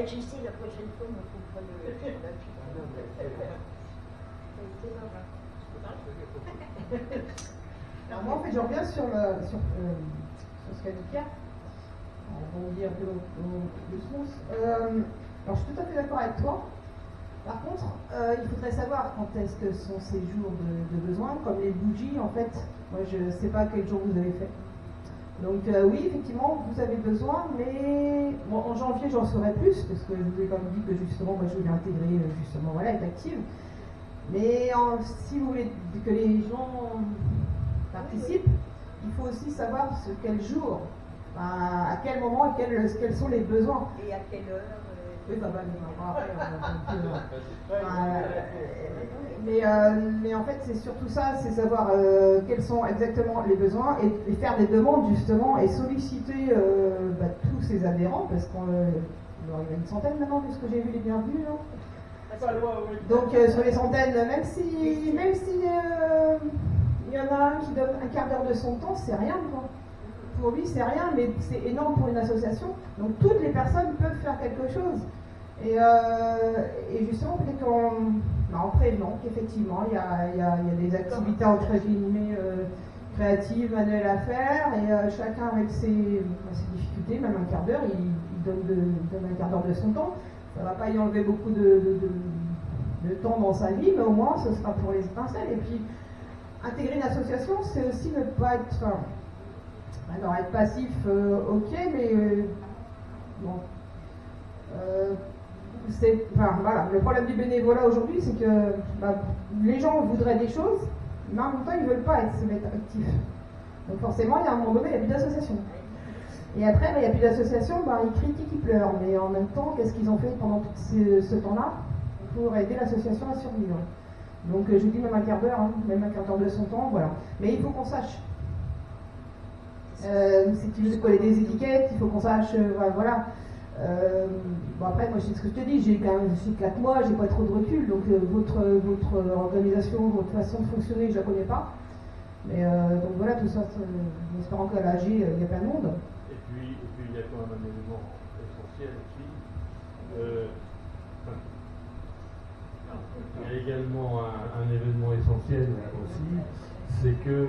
Je sais, la prochaine fois, on comprend Alors moi, en fait, je reviens sur ce qu'a dit Pierre. On va dire un peu le sens. Alors, je suis tout à fait d'accord avec toi. Par contre, il faudrait savoir quand est-ce que sont ces jours de besoin. Comme les bougies, en fait, moi, je ne sais pas quel jour vous avez fait. Donc, oui, effectivement, vous avez besoin, mais bon, en janvier, j'en saurai plus, parce que je vous ai quand même dit que justement, moi, je voulais intégrer, justement, voilà, être active. Mais si vous voulez que les gens participent, il faut aussi savoir quel jour, à quel moment, et quels sont les besoins. Et à quelle heure Oui, mais en fait, c'est surtout ça, c'est savoir quels sont exactement les besoins et faire des demandes justement et solliciter tous ces adhérents, parce qu'il y a une centaine maintenant, de ce que j'ai vu les bienvenus. Donc sur les centaines, même si il y en a un qui donne un quart d'heure de son temps, c'est rien quoi. Pour lui, c'est rien, mais c'est énorme pour une association. Donc toutes les personnes peuvent faire quelque chose. Et justement, peut-être en prévenant qu'effectivement, il y a des activités entre guillemets créatives, manuelles à faire, et chacun avec ses difficultés, même un quart d'heure, il donne un quart d'heure de son temps. Ça ne va pas y enlever beaucoup de temps dans sa vie, mais au moins, ce sera pour les étincelles. Et puis, intégrer une association, c'est aussi ne pas être... alors, être passif, ok, mais bon. Voilà, le problème du bénévolat aujourd'hui, c'est que les gens voudraient des choses, mais en même temps, ils ne veulent pas se mettre actifs. Donc forcément, il y a un moment donné, il n'y a plus d'association. Et après, il n'y a plus d'association, ils critiquent, ils pleurent. Mais en même temps, qu'est-ce qu'ils ont fait pendant tout ce temps-là pour aider l'association à survivre? Donc je vous dis même un quart d'heure, même un quart d'heure de son temps, voilà. Mais il faut qu'on sache. Si tu veux coller des étiquettes, il faut qu'on sache, voilà. Bon après, moi je sais ce que je te dis, j'ai 4 mois, j'ai pas trop de recul, donc votre organisation, votre façon de fonctionner, je la connais pas. Mais donc voilà, tout ça, en espérant qu'à l'AG, il y a plein de monde. Et puis il y a quand même un élément essentiel aussi. Il y a également un événement essentiel aussi, c'est que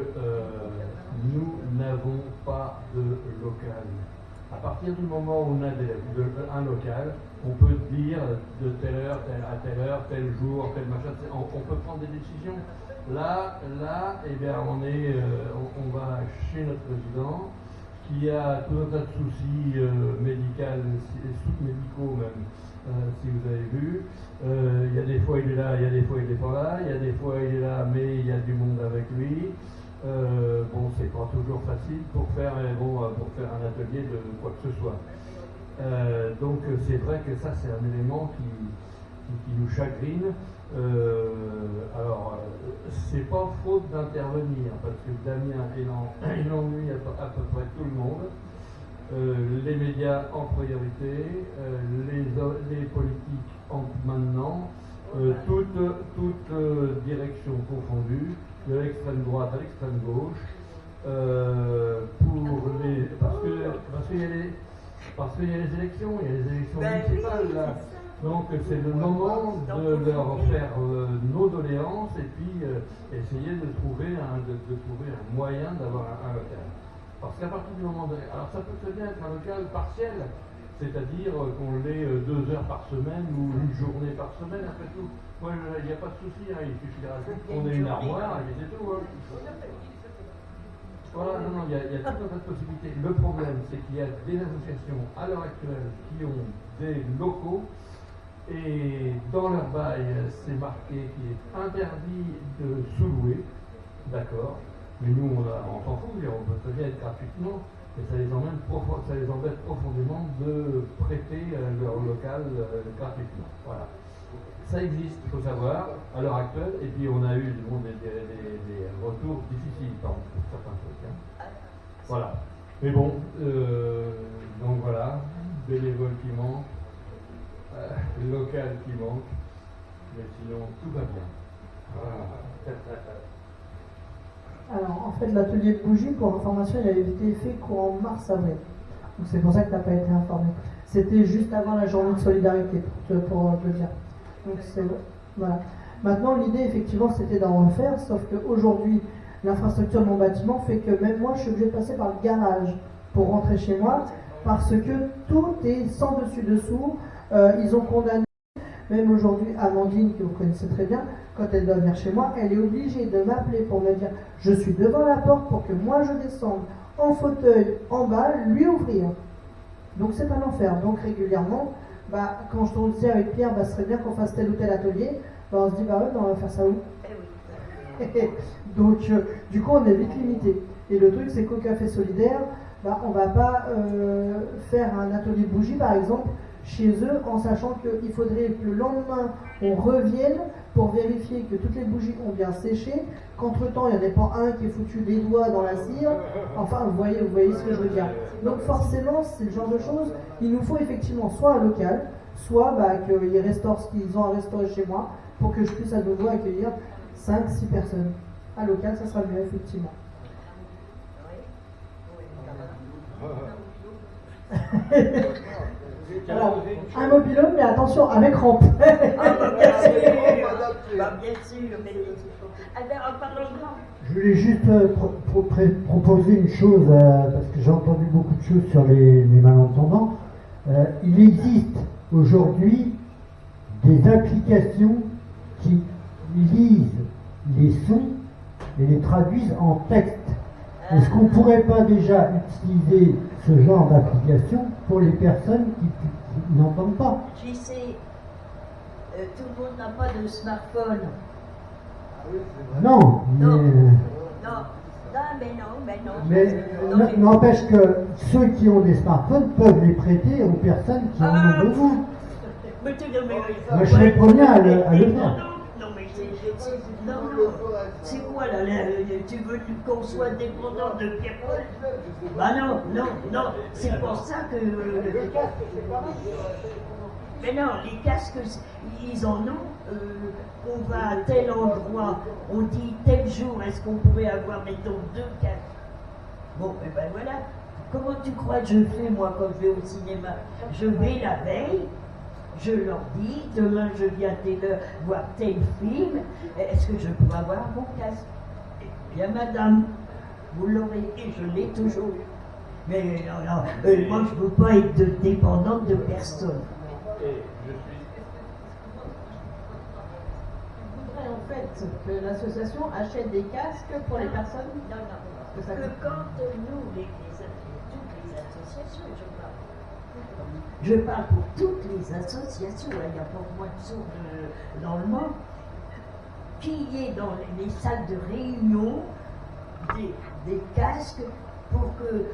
nous n'avons pas de local. À partir du moment où on a un local, on peut dire de telle heure à telle heure, tel jour, tel machin, on peut prendre des décisions. Là, eh bien, on va chez notre président, qui a tout un tas de soucis médicaux même, si vous avez vu. Il y a des fois il est là, il y a des fois il n'est pas là, il y a des fois il est là, mais il y a du monde avec lui. Bon, c'est pas toujours facile pour faire un atelier de quoi que ce soit. Donc c'est vrai que ça c'est un élément qui nous chagrine. Alors c'est pas faute d'intervenir parce que Damien il ennuie à peu près tout le monde. Les médias en priorité, les politiques maintenant, toute direction confondue, de l'extrême droite à l'extrême gauche, parce qu'il y a les élections, municipales là. Donc c'est le moment de leur faire nos doléances et puis essayer de trouver un moyen d'avoir un local. Parce qu'à partir du moment alors ça peut très bien être un local partiel, c'est-à-dire qu'on l'ait 2 heures par semaine ou une journée par semaine, après tout. Moi, il n'y a pas de souci, hein, il suffira qu'on ait une armoire et c'est tout. Hein. Voilà, non, il y a tout un tas de possibilités. Le problème, c'est qu'il y a des associations à l'heure actuelle qui ont des locaux et dans leur bail, c'est marqué qu'il est interdit de sous-louer, d'accord, mais nous, on s'en fout, on peut très bien être gratuitement. Et ça les embête profondément de prêter leur local gratuitement. Voilà. Ça existe, il faut savoir, à l'heure actuelle, et puis on a eu des retours difficiles pour certains trucs. Hein. Voilà. Mais bon, donc voilà, bénévoles qui manquent, local qui manque, mais sinon tout va bien. Voilà. Alors, en fait, l'atelier de bougies, pour information, il avait été fait courant mars-avril. Donc, c'est pour ça que tu n'as pas été informé. C'était juste avant la journée de solidarité, pour te dire. Donc, voilà. Maintenant, l'idée, effectivement, c'était d'en refaire, sauf qu'aujourd'hui, l'infrastructure de mon bâtiment fait que même moi, je suis obligé de passer par le garage pour rentrer chez moi, parce que tout est sans dessus-dessous. Ils ont condamné, même aujourd'hui, Amandine, que vous connaissez très bien, quand elle doit venir chez moi, elle est obligée de m'appeler pour me dire « Je suis devant la porte pour que moi je descende en fauteuil en bas, lui ouvrir. » Donc c'est un enfer. Donc régulièrement, quand je disais avec Pierre, ce serait bien qu'on fasse tel ou tel atelier, on se dit « on va faire ça où ?» Donc du coup on est vite limité. Et le truc c'est qu'au Café Solidaire, on ne va pas faire un atelier bougie par exemple chez eux, en sachant qu'il faudrait que le lendemain, on revienne pour vérifier que toutes les bougies ont bien séché, qu'entre-temps, il n'y en ait pas un qui ait foutu des doigts dans la cire. Enfin, vous voyez ce que je veux dire. Donc forcément, c'est le genre de choses, il nous faut effectivement soit un local, soit qu'ils restaurent ce qu'ils ont à restaurer chez moi, pour que je puisse à nouveau accueillir 5-6 personnes. Un local, ça sera mieux, effectivement. Alors, un mobil-home, mais attention, avec rampe. Bien sûr, mais en parlant de rampe. Je voulais juste proposer une chose, parce que j'ai entendu beaucoup de choses sur les malentendants. Il existe aujourd'hui des applications qui lisent les sons et les traduisent en texte. Est-ce qu'on ne pourrait pas déjà utiliser ce genre d'application pour les personnes qui n'entendent pas? Tu sais, tout le monde n'a pas de smartphone. Non, mais n'empêche que ceux qui ont des smartphones peuvent les prêter aux personnes qui en ont besoin. Moi, je serais le premier à le faire. C'est quoi là, tu veux qu'on soit dépendant de Pierre-Paul? Non, c'est pour ça que... Mais non, les casques, ils en ont. On va à tel endroit, on dit tel jour, est-ce qu'on pourrait avoir, mettons, 2 casques? Bon, et ben voilà. Comment tu crois que je fais, moi, quand je vais au cinéma? Je vais la veille, je leur dis, demain je viens à telle heure voir tel film, est-ce que je peux avoir mon casque? Bien, madame, vous l'aurez et je l'ai toujours eu. Mais moi, je ne veux pas être dépendante de personne. Et je suis. Je voudrais en fait que l'association achète des casques pour les personnes. Non, que ça que coûte. quand nous, toutes les associations, je parle pour toutes les associations, il n'y a pas moins de sourds dans le monde, qu'il y ait dans les salles de réunion des casques pour que,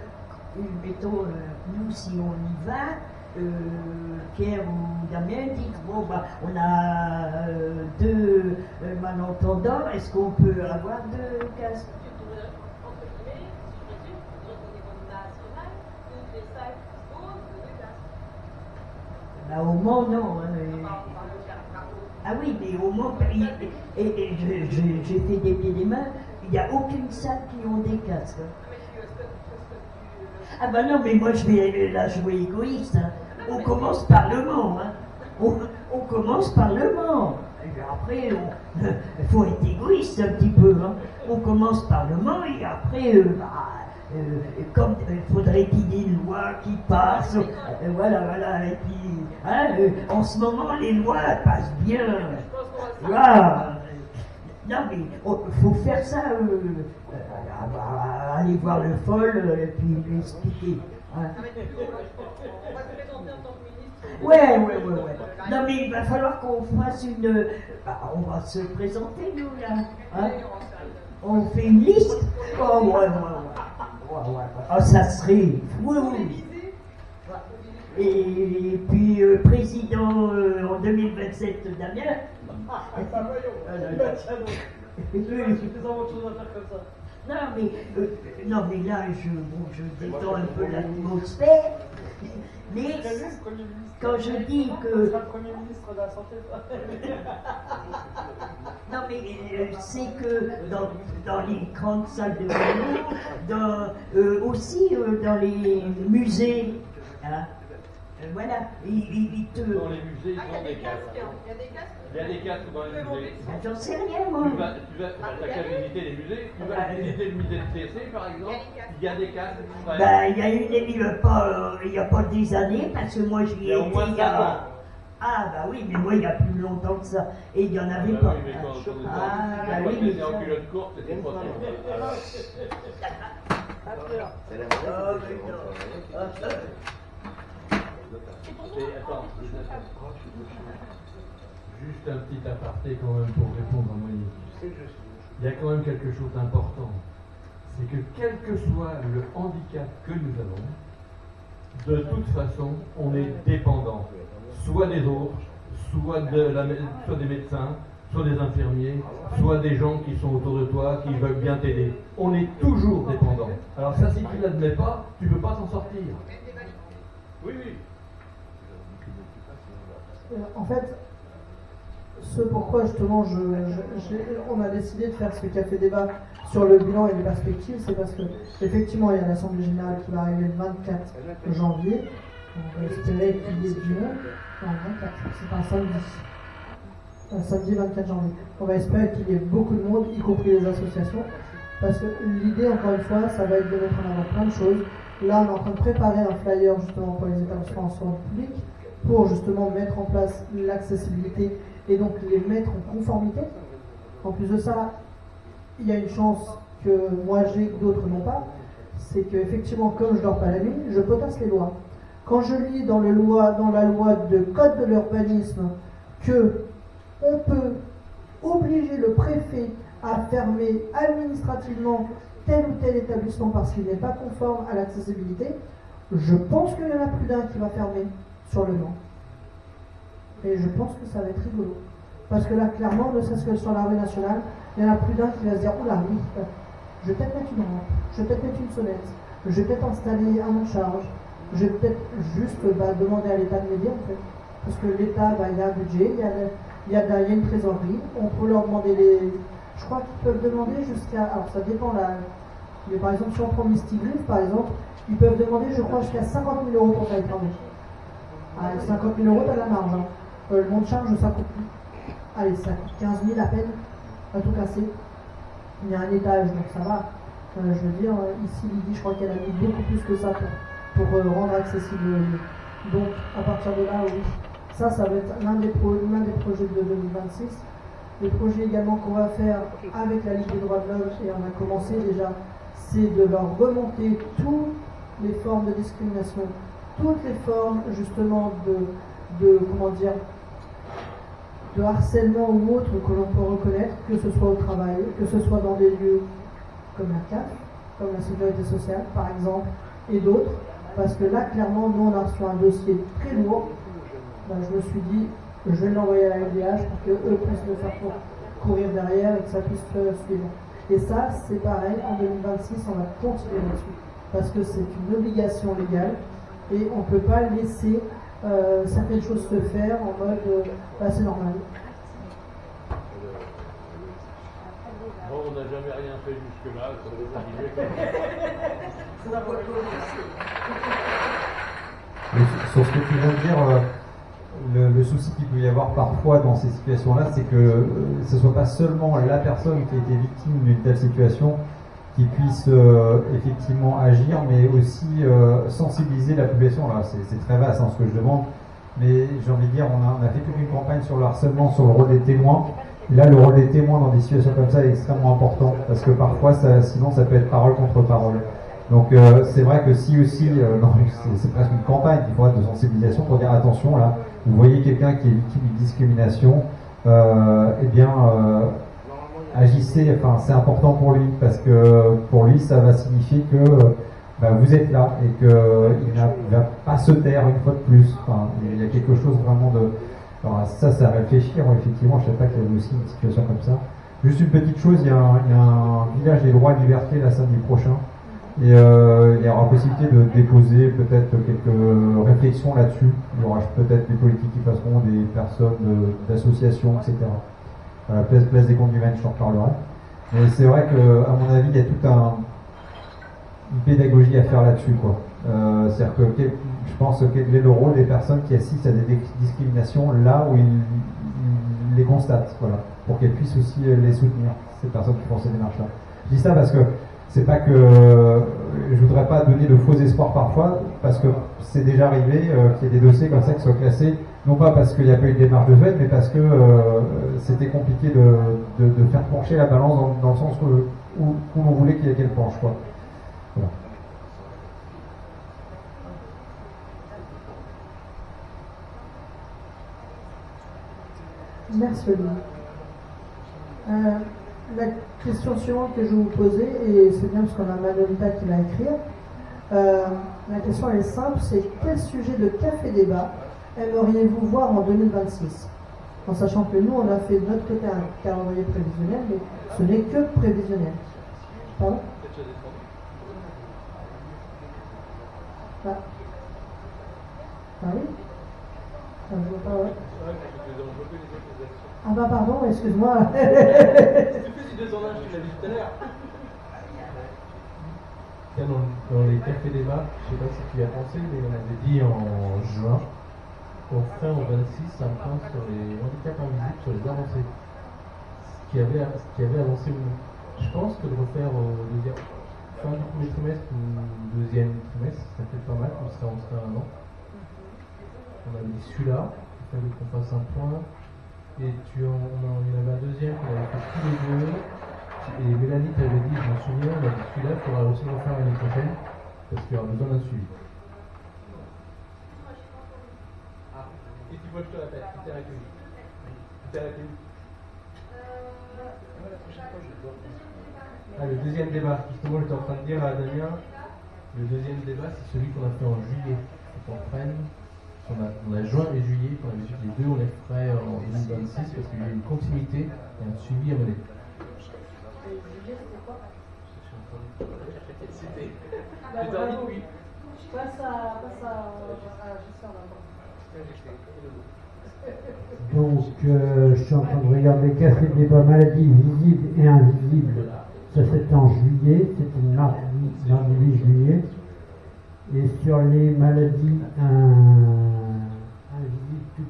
mettons, nous, si on y va, Pierre ou Damien dit bon, bah, on a deux malentendants, est-ce qu'on peut avoir deux casques? Bah, au Mans, non. Hein, ah oui, mais au Mans, et j'ai fait des pieds et des mains, il n'y a aucune salle qui ont des casques. Ah bah non, mais moi je vais là jouer égoïste. Hein. On commence par le Mans. Hein. On commence par le Mans. Et après, il faut être égoïste un petit peu. Hein. On commence par le Mans et après, comme il faudrait qu'il y ait une loi qui passe, voilà, et puis, hein, en ce moment, les lois passent bien. Voilà. Non, mais il faut faire ça, aller voir le FOL et puis lui expliquer. Hein. Ouais. Non, mais il va falloir qu'on fasse une. On va se présenter, nous, là. Hein. On fait une liste. Oh, ouais. Ah, ça serait. Oui. Et puis, président en 2027, Damien. Non, mais là, je détends un peu l'atmosphère. Mais quand je dis que. Le Premier ministre de la Santé. Non, mais c'est que dans les grandes salles de réunion, aussi dans les musées, hein, voilà, ils te. Dans les musées, ils ont des casques. Il y a des casques dans les musées. J'en sais rien, moi. T'as qu'à visiter les musées. Tu vas visiter le musée de TC, par exemple. Il y a des casques. Ben, il n'y a pas des années, parce que moi j'y ai été il y a. Ah, bah oui, mais moi il y a plus longtemps que ça. Et il n'y en avait pas. Oui, mais quand bah oui, tu étais en culotte courte, c'était pas Attends, juste un petit aparté quand même pour répondre à Monique. Il y a quand même quelque chose d'important. C'est que quel que soit le handicap que nous avons, de toute façon, on est dépendant. Soit des autres, soit des médecins, soit des infirmiers, soit des gens qui sont autour de toi, qui veulent bien t'aider. On est toujours dépendant. Alors ça, si tu ne l'admets pas, tu ne peux pas s'en sortir. Oui. En fait, ce pourquoi justement on a décidé de faire ce café débat sur le bilan et les perspectives, c'est parce que effectivement il y a l'Assemblée Générale qui va arriver le 24 janvier. On va espérer qu'il y ait du monde. Non, 24, c'est un samedi. Un samedi 24 janvier. On va espérer qu'il y ait beaucoup de monde, y compris les associations, parce que l'idée, encore une fois, ça va être de mettre en avant plein de choses. Là, on est en train de préparer un flyer justement pour les établissements en soins publics, pour justement mettre en place l'accessibilité et donc les mettre en conformité. En plus de ça, il y a une chance que moi j'ai, que d'autres n'ont pas, c'est qu'effectivement, comme je dors pas la nuit, je potasse les lois. Quand je lis dans la loi de code de l'urbanisme que on peut obliger le préfet à fermer administrativement tel ou tel établissement parce qu'il n'est pas conforme à l'accessibilité, je pense qu'il y en a plus d'un qui va fermer sur le Mans. Et je pense que ça va être rigolo. Parce que là, clairement, ne serait-ce que sur la rue nationale, il y en a plus d'un qui va se dire, oula, oui, je vais peut-être mettre une rampe, je vais peut-être mettre une sonnette, je vais peut-être installer un monte-charge, je vais peut-être juste demander à l'État de m'aider, en fait. Parce que l'État, il y a un budget, il y a une trésorerie, on peut leur demander je crois qu'ils peuvent demander jusqu'à, alors ça dépend là, mais par exemple, si on prend Mistigriff, par exemple, ils peuvent demander, je crois, jusqu'à 50 000 € pour faire les travaux. Avec 50 000 €, t'as de la marge. Hein. Le monte-charge, ça coûte, allez, ça coûte 15 000 à peine, à tout casser. il y a un étage, donc ça va. Je veux dire, ici, Lydie, je crois qu'elle a mis beaucoup plus que ça pour rendre accessible le lieu. Donc, à partir de là, oui, ça va être l'un des projets de 2026. Les projets également qu'on va faire avec la Ligue des droits de l'homme, et on a commencé déjà, c'est de leur remonter toutes les formes de discrimination, toutes les formes justement de harcèlement ou autre que l'on peut reconnaître, que ce soit au travail, que ce soit dans des lieux comme la CAF, comme la sécurité sociale par exemple, et d'autres, parce que là clairement nous on a reçu un dossier très lourd. Je me suis dit, je vais l'envoyer à la LDH pour qu'eux puissent le faire courir derrière et que ça puisse suivre. Et ça, c'est pareil, en 2026, on va continuer là-dessus. Parce que c'est une obligation légale et on ne peut pas laisser certaines choses se faire en mode c'est normal. Bon, on n'a jamais rien fait jusque-là, ça devait arriver. Sur ce que tu viens de dire, le souci qu'il peut y avoir parfois dans ces situations-là, c'est que ce ne soit pas seulement la personne qui a été victime d'une telle situation qui puisse effectivement agir, mais aussi sensibiliser la population. Là, c'est très vaste ce que je demande, mais j'ai envie de dire, on a fait toute une campagne sur le harcèlement, sur le rôle des témoins. Et là, le rôle des témoins dans des situations comme ça est extrêmement important, parce que parfois, sinon, ça peut être parole contre parole. Donc c'est vrai que si aussi, c'est presque une campagne qu'il faudra de sensibilisation pour dire attention, là, vous voyez quelqu'un qui est victime d'une discrimination, agissez, c'est important pour lui, parce que pour lui, ça va signifier que vous êtes là et qu'il ne va pas se taire une fois de plus. Il y a quelque chose vraiment de... Alors ça, c'est à réfléchir, effectivement, je ne savais pas qu'il y avait aussi une situation comme ça. Juste une petite chose, il y a un village des droits et libertés la samedi prochain. Et il y aura possibilité de déposer peut-être quelques réflexions là-dessus. Il y aura peut-être des politiques qui passeront, des personnes d'associations, etc. Place des comptes humaines, je t'en reparlerai. Mais c'est vrai qu'à mon avis, il y a toute une pédagogie à faire là-dessus, quoi. C'est-à-dire que je pense quel est le rôle des personnes qui assistent à des discriminations là où ils les constatent, voilà, pour qu'elles puissent aussi les soutenir, ces personnes qui font ces démarches-là. Je dis ça parce que c'est pas que je voudrais pas donner de faux espoirs parfois, parce que c'est déjà arrivé qu'il y ait des dossiers comme ça qui soient classés, non pas parce qu'il n'y a pas eu de démarche de fait, mais parce que c'était compliqué de faire pencher la balance dans le sens où on voulait qu'elle penche, quoi. Voilà. Merci Olivier. La question suivante que je vais vous poser, et c'est bien parce qu'on a Manolita qui l'a écrire, la question elle est simple, c'est quel sujet de café débat aimeriez-vous voir en 2026? En sachant que nous, on a fait de notre côté un calendrier prévisionnel, mais ce n'est que prévisionnel. Pardon? Ah oui? Je vois pas, ouais. Ah pardon, excuse-moi. Dans les cafés débats, je ne sais pas si tu y as pensé, mais on avait dit en juin qu'on ferait en 26 un point sur les handicaps invisibles, sur les avancées. Ce qui avait avancé ou non. Je pense que de refaire fin du premier trimestre ou deuxième trimestre, ça fait pas mal, on serait un an. On avait dit celui-là, il fallait qu'on fasse un point. Et il y en avait un deuxième qu'on avait fait tous les deux. Et Mélanie t'avait dit, je m'en souviens, elle a dit celui-là, il faudra aussi le refaire l'année prochaine, parce qu'il y aura besoin d'un suivi. Et tu vois, je te répète, tu t'es arrêté où? Le deuxième débat, justement, j'étais en train de dire à Damien, le deuxième débat, c'est celui qu'on a fait en juillet. On prenne. On a juin et juillet, on avait dit les deux, on les ferait en 2026 parce qu'il y a une continuité et un suivi à mener. Donc, je suis en train de regarder café débat maladies visibles et invisibles. Ça, c'était en juillet, c'était mardi 8 juillet. Et sur les maladies invisibles tout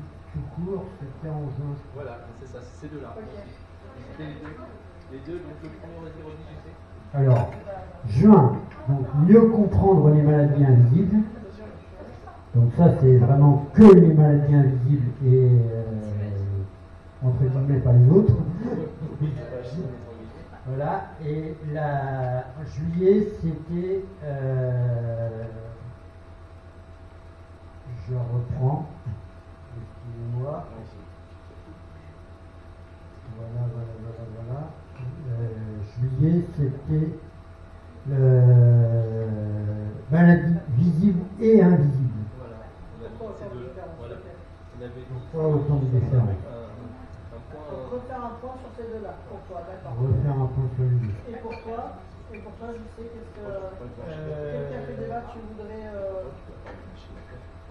court, c'était en juin. Voilà, c'est ça, c'est ces deux-là. Les deux, donc le premier, on a dit rediffuser. Alors, juin, donc mieux comprendre les maladies invisibles. Donc ça, c'est vraiment que les maladies invisibles et entre guillemets pas les autres. Voilà. Et juillet, c'était je reprends. Excusez-moi. Voilà. Juillet, c'était maladie visible et invisible. Voilà, on a mis ces deux. Voilà. On avait Pourquoi autant de différents? Refaire un point sur ces deux-là, pour toi, d'accord. Refaire un point sur lui. Et pour toi, je sais quel café débat tu voudrais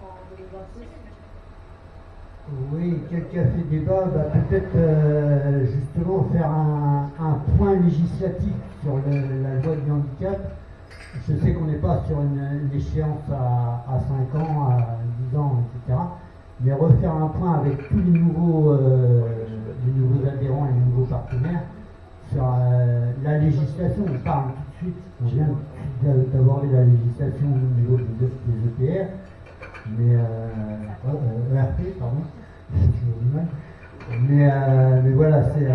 en 2026? Oui, quel café débat, peut-être justement faire un point législatif sur la loi du handicap. Je sais qu'on n'est pas sur une échéance à 5 ans, à 10 ans, etc. Mais refaire un point avec tous les nouveaux adhérents et les nouveaux partenaires sur la législation. On parle tout de suite, on vient d'aborder la législation au niveau des EPR, mais ERP, pardon. Mais voilà, c'est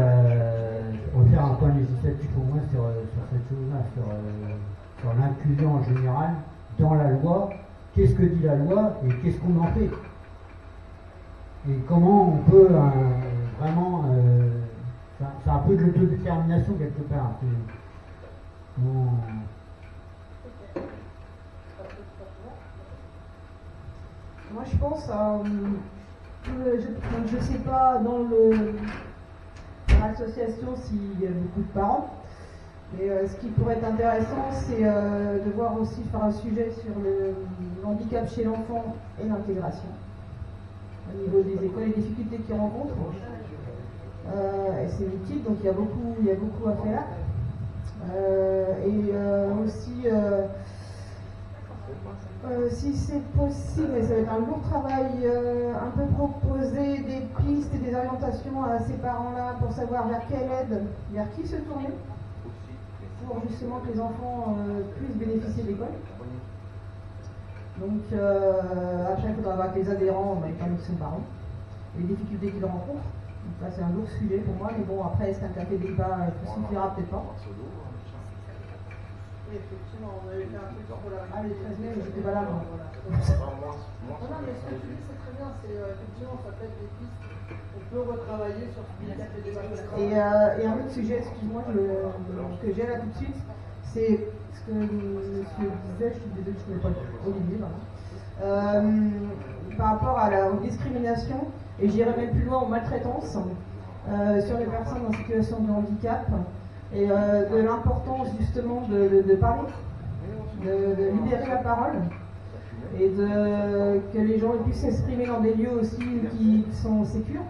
refaire un point législatif au moins sur cette chose-là, sur l'inclusion en général dans la loi. Qu'est-ce que dit la loi et qu'est-ce qu'on en fait? Et comment on peut vraiment... c'est un peu de l'autodétermination quelque part. Moi je pense à... je ne sais pas dans l'association s'il y a beaucoup de parents, mais ce qui pourrait être intéressant, c'est de voir aussi faire un sujet sur le handicap chez l'enfant et l'intégration au niveau des écoles et des difficultés qu'ils rencontrent. Et c'est utile, donc il y a beaucoup à faire. Aussi, si c'est possible, mais ça va être un lourd travail, un peu proposer des pistes et des orientations à ces parents-là pour savoir vers quelle aide, vers qui se tourner, pour justement que les enfants puissent bénéficier de l'école. Donc après, il faudra voir que les adhérents, étant donné qu'ils sont parents, les difficultés qu'ils rencontrent. Donc là, c'est un lourd sujet pour moi, mais bon, après, est-ce qu'un café débat suffira? Peut-être pas. Oui, effectivement, on avait fait un truc sur la... Ah, les 13 mai, j'étais pas là, moi. Non, mais ce que tu dis, c'est très bien, c'est effectivement, ça peut être des pistes. On peut retravailler sur ce café débat. Et un autre sujet, excuse-moi, que j'ai là tout de suite, c'est ce que monsieur disait, je suis désolée, je ne connais pas Olivier, par rapport aux discriminations, et j'irai même plus loin aux maltraitances sur les personnes en situation de handicap, et de l'importance justement de parler, de libérer la parole, et que les gens puissent s'exprimer dans des lieux aussi qui sont sécures.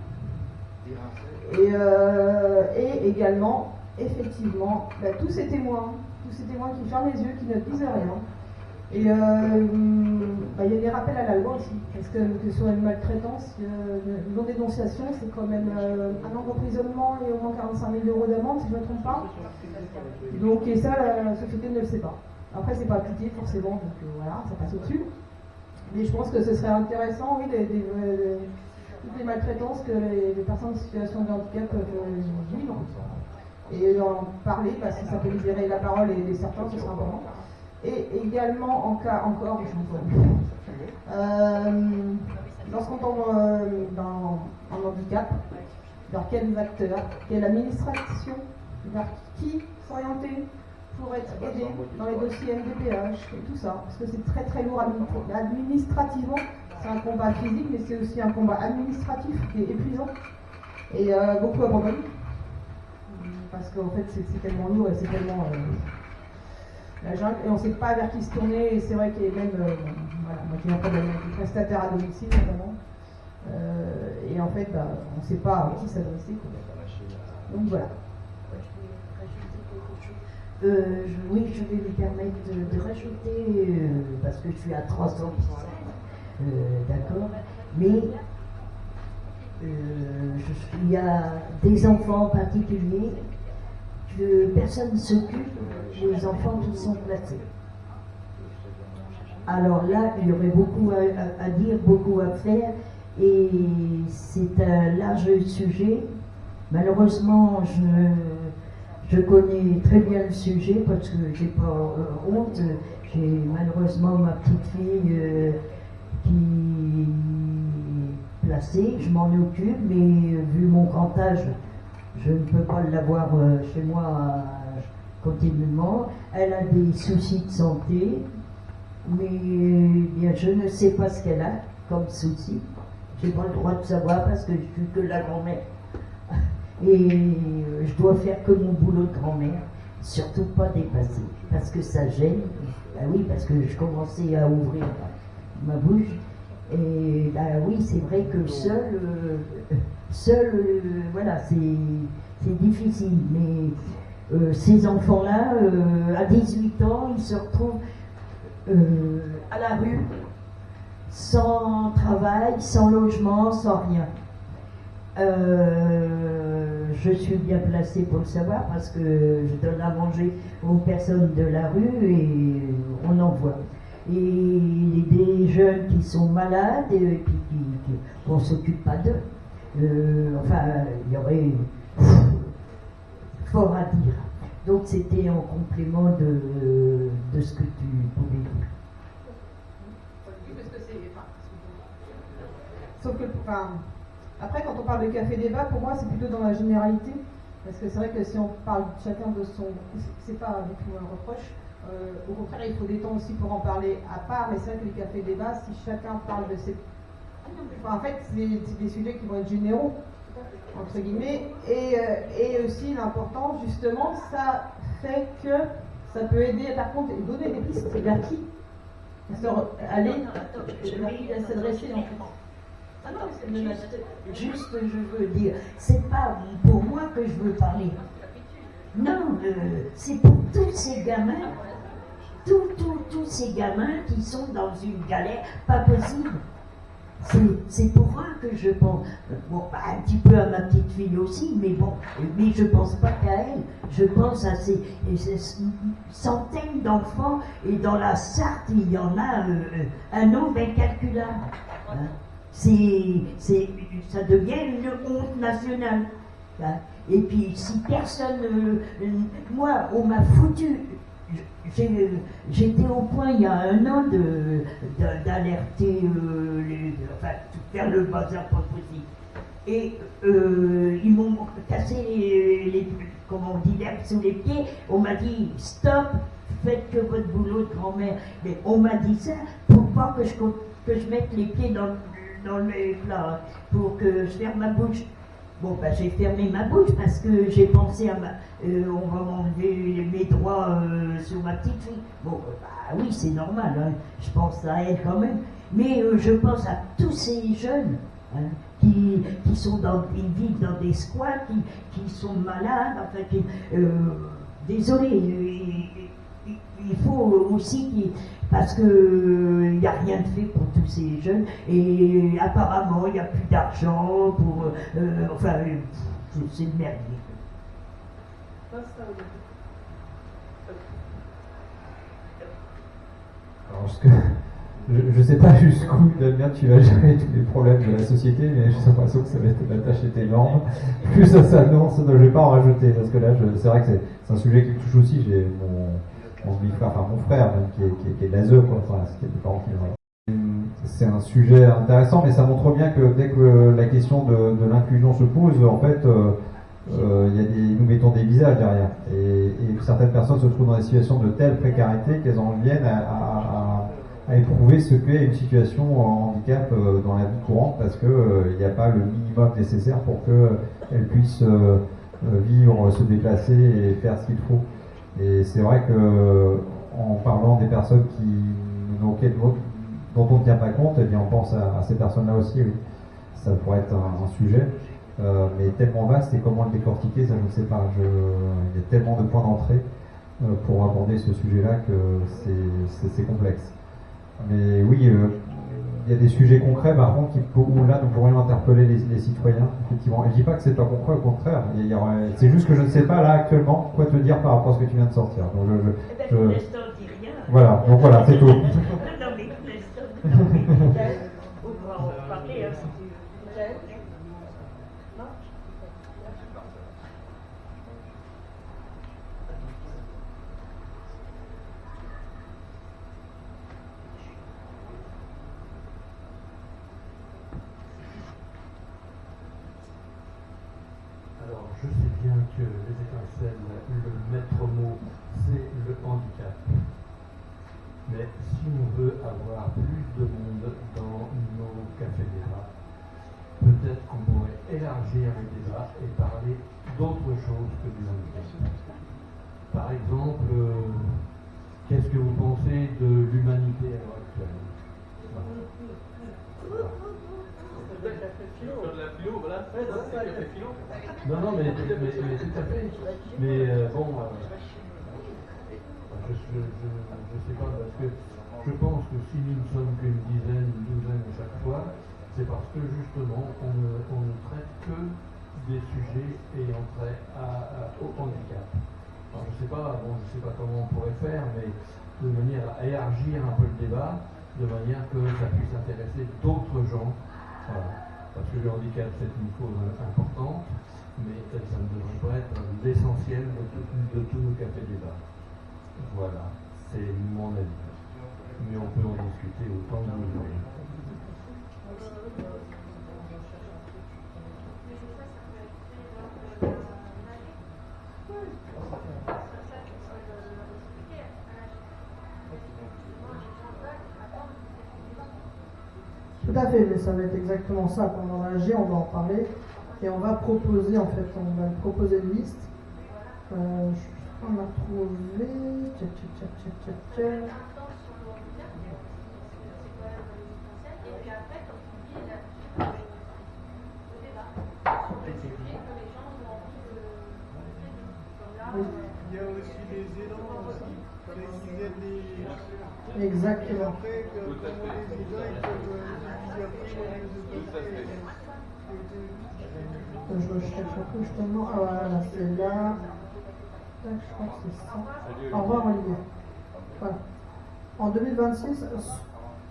Et également, effectivement, tous ces témoins qui ferment les yeux, qui ne disent rien. Et il y a des rappels à la loi aussi, parce que ce soit une maltraitance, une non-dénonciation, c'est quand même un an d'emprisonnement et au moins 45 000 € d'amende, si je ne me trompe pas. Donc, et ça, la société ne le sait pas. Après, c'est pas appliqué forcément, donc voilà, ça passe au-dessus. Mais je pense que ce serait intéressant, oui, toutes les maltraitances que les personnes en situation de handicap peuvent vivre. Et en parler, parce que ça peut libérer la parole et certains, ce sera important. Et également, en cas encore, lorsqu'on tombe en handicap, vers quels acteurs, quelle administration, vers qui s'orienter pour être aidé dans les dossiers MDPH et tout ça, parce que c'est très très lourd administrativement. C'est un combat physique, mais c'est aussi un combat administratif qui est épuisant. Et beaucoup abandonnent, parce qu'en fait c'est tellement lourd et c'est tellement la jungle, et on ne sait pas vers qui se tourner, et c'est vrai qu'il y a même, voilà, moi j'ai un problème avec les prestataires à domicile notamment, et en fait on ne sait pas à qui s'adresser. Donc voilà. Oui, je vais lui permettre de rajouter, parce que je suis à 300%, d'accord, mais il y a des enfants en particulier, que personne ne s'occupe des enfants qui sont placés. Alors là, il y aurait beaucoup à dire, beaucoup à faire, et c'est un large sujet. Malheureusement, je connais très bien le sujet parce que j'ai pas honte. J'ai malheureusement ma petite fille qui est placée, je m'en occupe, mais vu mon grand âge, je ne peux pas l'avoir chez moi continuellement. Elle a des soucis de santé, mais bien, je ne sais pas ce qu'elle a comme souci. Je n'ai pas le droit de savoir parce que je suis que la grand-mère. Et je dois faire que mon boulot de grand-mère, surtout pas dépasser, parce que ça gêne. Ben oui, parce que je commençais à ouvrir ma bouche. Et ben oui, c'est vrai que seul, voilà, c'est difficile. Mais ces enfants-là, à 18 ans, ils se retrouvent à la rue, sans travail, sans logement, sans rien. Je suis bien placée pour le savoir parce que je donne à manger aux personnes de la rue et on en voit. Et des jeunes qui sont malades et puis on ne s'occupe pas d'eux. Enfin, il y aurait fort à dire. Donc c'était en complément de ce que tu pouvais dire. Sauf que, après, quand on parle de café débat, pour moi, c'est plutôt dans la généralité. Parce que c'est vrai que si on parle chacun de son... C'est pas du tout un reproche. Au contraire, il faut des temps aussi pour en parler à part. Mais c'est vrai que les cafés débats, si chacun parle de ses... en fait, c'est des sujets qui vont être généraux, entre guillemets. Et aussi, l'important, justement, ça fait que ça peut aider, par contre, et donner des pistes vers qui aller s'adresser, en fait. Ah non, juste, je veux dire, c'est pas pour moi que je veux parler. Non, c'est pour tous ces gamins, tous ces gamins qui sont dans une galère pas possible. C'est pour eux que je pense. Bon, un petit peu à ma petite fille aussi, mais bon, mais je pense pas qu'à elle. Je pense à ces centaines d'enfants, et dans la Sarthe, il y en a un nombre incalculable. Hein. Ça devient une honte nationale. Hein. Et puis, si personne... moi, on m'a foutu... J'étais au point, il y a un an, d'alerter, faire le bazar pas possible. Et ils m'ont cassé comment on dit, l'herbe sous les pieds. On m'a dit, stop, faites que votre boulot de grand-mère. Mais on m'a dit ça pour pas que je mette les pieds dans le plat, pour que je ferme ma bouche. Bon, ben, j'ai fermé ma bouche parce que j'ai pensé à on va m'enlever mes droits sur ma petite fille. Bon, bah oui, c'est normal, hein. Je pense à elle quand même. Mais je pense à tous ces jeunes, hein, qui vivent dans des squats, qui sont malades, enfin, désolé, il faut aussi parce qu'il n'y a rien de fait pour tous ces jeunes, et apparemment il n'y a plus d'argent pour... c'est une merde. Alors, je ne sais pas jusqu'où, Damien, tu vas gérer tous les problèmes de la société, mais j'ai l'impression que la tâche est énorme. Plus ça s'annonce, je ne vais pas en rajouter, parce que là, c'est vrai que c'est un sujet qui me touche aussi. J'ai mon frère, même, qui est de l'ASE, quoi. Enfin, c'était des parents qui c'est un sujet intéressant, mais ça montre bien que dès que la question de l'inclusion se pose, en fait, nous mettons des visages derrière. Et certaines personnes se trouvent dans des situations de telle précarité qu'elles en viennent à éprouver ce qu'est une situation en handicap dans la vie courante, parce qu'il n'y a pas le minimum nécessaire pour qu'elles puissent vivre, se déplacer et faire ce qu'il faut. Et c'est vrai que en parlant des personnes dont on ne tient pas compte, eh bien on pense à ces personnes-là aussi, oui. Ça pourrait être un sujet, mais tellement vaste, et comment le décortiquer, ça je ne sais pas. Il y a tellement de points d'entrée pour aborder ce sujet-là que c'est complexe. Mais oui, il y a des sujets concrets, par contre, où là, nous pourrions interpeller les citoyens, effectivement. Et je dis pas que c'est pas concret, au contraire. C'est juste que je ne sais pas, là, actuellement, quoi te dire par rapport à ce que tu viens de sortir. Donc, Pour l'instant, dis rien. Voilà, donc voilà, c'est tout. Non, mais pour l'instant, non, mais on va en parler, hein, si tu veux. Non? Alors, je sais bien que les étincelles, le maître mot, c'est le handicap. Mais si on veut avoir plus de monde dans nos cafés débats, peut-être qu'on pourrait élargir les débats et parler d'autre chose que du handicap. Par exemple, qu'est-ce que vous pensez de l'humanité à l'heure actuelle? Non, mais tout à fait. Mais bon, je sais pas, parce que je pense que si nous ne sommes qu'une dizaine, une douzaine à chaque fois, c'est parce que justement on ne traite que des sujets ayant trait au handicap. Alors, je sais pas comment on pourrait faire, mais de manière à élargir un peu le débat, de manière que ça puisse intéresser d'autres gens. Voilà. Parce que le handicap, c'est une cause importante, mais ça ne devrait pas être l'essentiel de tous nos cafés débats. Voilà, c'est mon avis. Mais on peut en discuter autant que vous voulez. Tout à fait, mais ça va être exactement ça. Pendant l'AG, on va en parler et on va proposer, en fait, une liste. Je on a trouvé. Il y a aussi les aidants qui aident les... Exactement. Et après, comment les aidants ils peuvent utiliser Je recherche un peu justement. Ah voilà, c'est là. Je crois que c'est ça. Au revoir Olivier. Voilà. En 2026,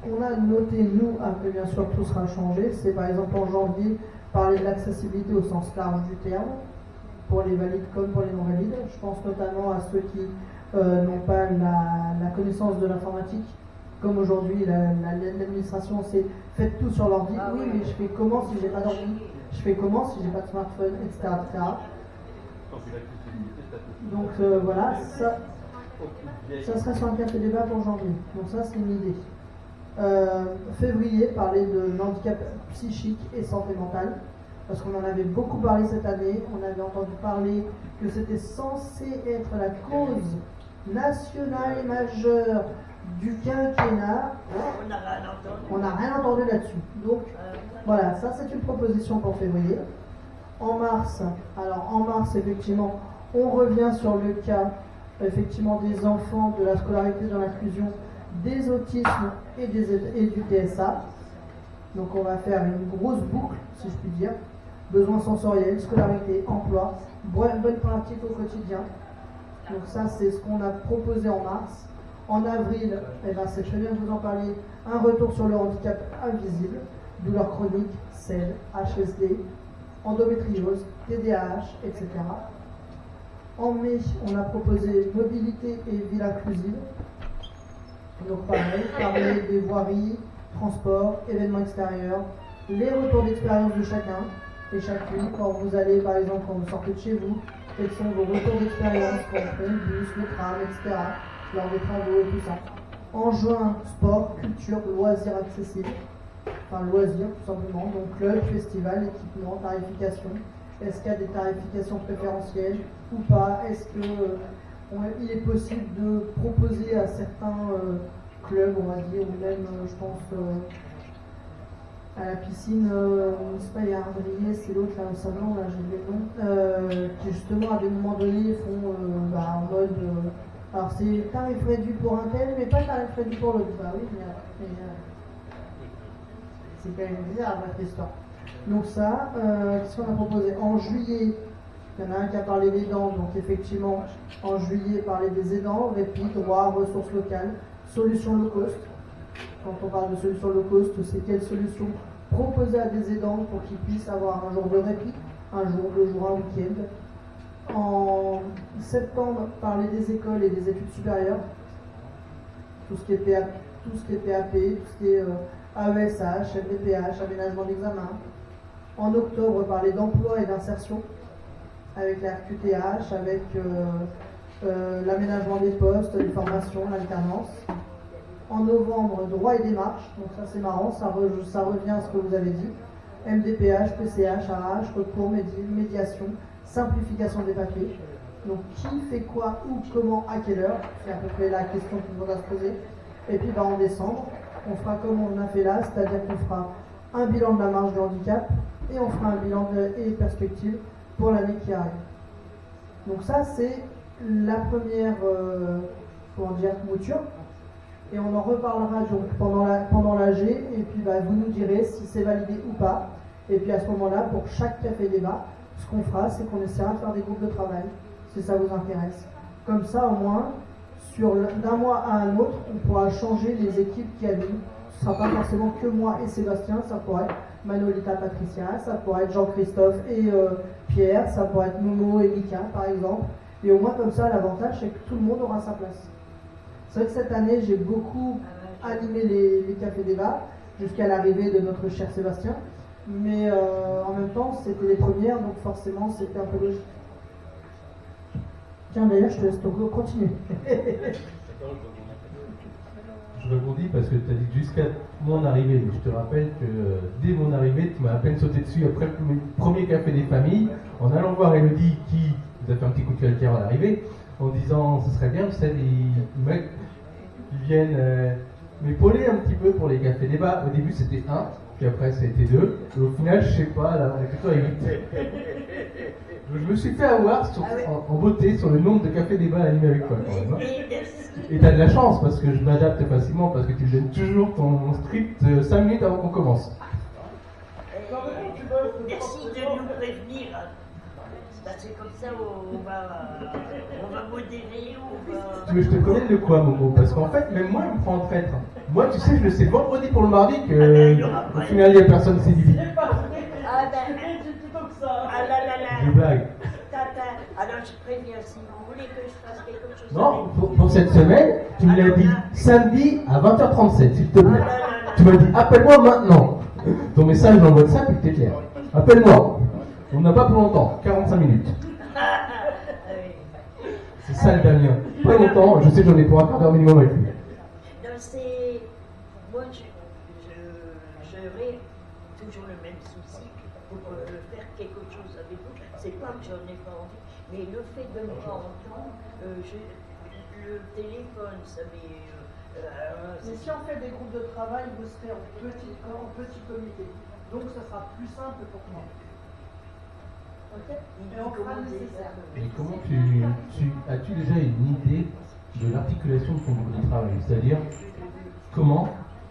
on a noté, nous, après bien sûr tout sera changé, c'est par exemple en janvier, parler de l'accessibilité au sens large du terme, pour les valides comme pour les non-valides. Je pense notamment à ceux qui n'ont pas la connaissance de l'informatique. Comme aujourd'hui, l'administration, c'est faites tout sur l'ordi. Oui, mais je fais comment si j'ai pas d'ordi? Je fais comment si j'ai pas de smartphone, etc. Donc voilà, ça serait sur un café débat pour janvier. Donc ça, c'est une idée. Février, parler de handicap psychique et santé mentale. Parce qu'on en avait beaucoup parlé cette année. On avait entendu parler que c'était censé être la cause nationale et majeure du quinquennat. On n'a rien entendu là-dessus. Donc voilà, ça c'est une proposition pour février. En mars, effectivement, on revient sur le cas effectivement des enfants, de la scolarité dans l'inclusion, des autismes et du TSA. Donc on va faire une grosse boucle, si je puis dire. Besoins sensoriels, scolarité, emploi, bonne pratique au quotidien. Donc ça, c'est ce qu'on a proposé en mars. En avril, c'est très bien que vous en parliez, un retour sur le handicap invisible, douleurs chroniques, SEL, HSD, endométriose, TDAH, etc. En mai, on a proposé mobilité et ville inclusive. Donc pareil, parler des voiries, transports, événements extérieurs, les retours d'expérience de chacun et chacune. Quand vous allez, par exemple, quand vous sortez de chez vous, quels sont vos retours d'expérience quand vous prenez le bus, le tram, etc. Lors des travaux et tout ça. En juin, sport, culture, loisirs accessibles. Enfin, loisirs, tout simplement. Donc, club, festival, équipement, tarification. Est-ce qu'il y a des tarifications préférentielles ou pas? Est-ce qu'il est possible de proposer à certains clubs, on va dire, ou même, je pense, à la piscine, c'est pas Yardrier, c'est l'autre là au salon, là j'ai oublié le nom, qui justement à des moments donnés font en mode alors c'est tarif réduit pour un tel mais pas tarif réduit pour l'autre. Bah oui, mais c'est quand même bizarre votre histoire. Donc ça, qu'est-ce qu'on a proposé? En juillet, il y en a un qui a parlé des dents, donc effectivement, en juillet, parler des aidants, répit, droit, ressources locales, solutions low cost. Quand on parle de solutions low cost, c'est quelles solutions proposer à des aidants pour qu'ils puissent avoir un jour de répit, un jour, 2 jours, un week-end. En septembre, parler des écoles et des études supérieures, tout ce qui est PAP, tout ce qui est AESH, MDPH, aménagement d'examen. En octobre, parler d'emploi et d'insertion, avec la RQTH, avec l'aménagement des postes, les formations, l'alternance. En novembre, droit et démarche, donc ça c'est marrant, ça revient à ce que vous avez dit. MDPH, PCH, AH, recours, médiation, simplification des papiers. Donc qui fait quoi, où, comment, à quelle heure, c'est à peu près la question qu'il faudra se poser. Et puis en décembre, on fera comme on a fait là, c'est-à-dire qu'on fera un bilan de la marge de handicap et on fera un bilan et perspective pour l'année qui arrive. Donc ça c'est la première mouture. Et on en reparlera donc pendant l'AG, et puis vous nous direz si c'est validé ou pas. Et puis à ce moment-là, pour chaque café débat, ce qu'on fera, c'est qu'on essaiera de faire des groupes de travail, si ça vous intéresse. Comme ça, au moins, d'un mois à un autre, on pourra changer les équipes qui animent. Ce ne sera pas forcément que moi et Sébastien, ça pourrait être Manolita, Patricia, ça pourrait être Jean-Christophe et Pierre, ça pourrait être Momo et Mika, par exemple. Et au moins, comme ça, l'avantage, c'est que tout le monde aura sa place. C'est vrai que cette année, j'ai beaucoup animé les cafés débats jusqu'à l'arrivée de notre cher Sébastien. Mais en même temps, c'était les premières, donc forcément, c'était un peu logique. Tiens, d'ailleurs, je te laisse continuer. Je rebondis parce que tu as dit jusqu'à mon arrivée. Mais je te rappelle que dès mon arrivée, tu m'as à peine sauté dessus après le premier café des familles, en allant voir Elodie qui vous a fait un petit coup de cœur à l'arrivée, en disant ce serait bien, tu sais, les mecs qui viennent m'épauler un petit peu pour les cafés débats. Au début c'était 1, puis après ça a été 2, et au final je sais pas, là on est plutôt à 8. Donc je me suis fait avoir en beauté sur le nombre de cafés débats animés avec toi quand même. Et t'as de la chance parce que je m'adapte facilement, parce que tu me donnes toujours ton script 5 minutes avant qu'on commence. Merci de nous prévenir. C'est comme ça on va modérer. Tu veux que je te connaisse de quoi, Momo? Parce qu'en fait, même moi, il me prend en traître. Moi, tu sais, je le sais vendredi pour le mardi que au final, il n'y a personne qui s'est dit. Ah ben, plutôt que ça. Ah là là là. Je blague. Alors je préviens, si vous voulez que je fasse quelque chose. Non, pour cette semaine, tu me l'as dit samedi à 20h37, s'il te plaît. Tu m'as dit, appelle-moi maintenant. Ton message dans WhatsApp, il était clair. Appelle-moi. On n'a pas pour longtemps, 45 minutes. C'est ça le Damien. Pas longtemps, je sais que j'en ai pour un quart d'heure minimum avec lui. Moi, j'aurais toujours le même souci pour faire quelque chose avec vous. C'est pas que j'en ai pas envie, mais le fait de ne pas entendre, le téléphone, ça m'est. Mais si on fait des groupes de travail, vous serez en petit comité. Donc ça sera plus simple pour moi. Et on fera le nécessaire. Et comment as-tu déjà une idée de l'articulation de ton groupe de travail? C'est-à-dire, comment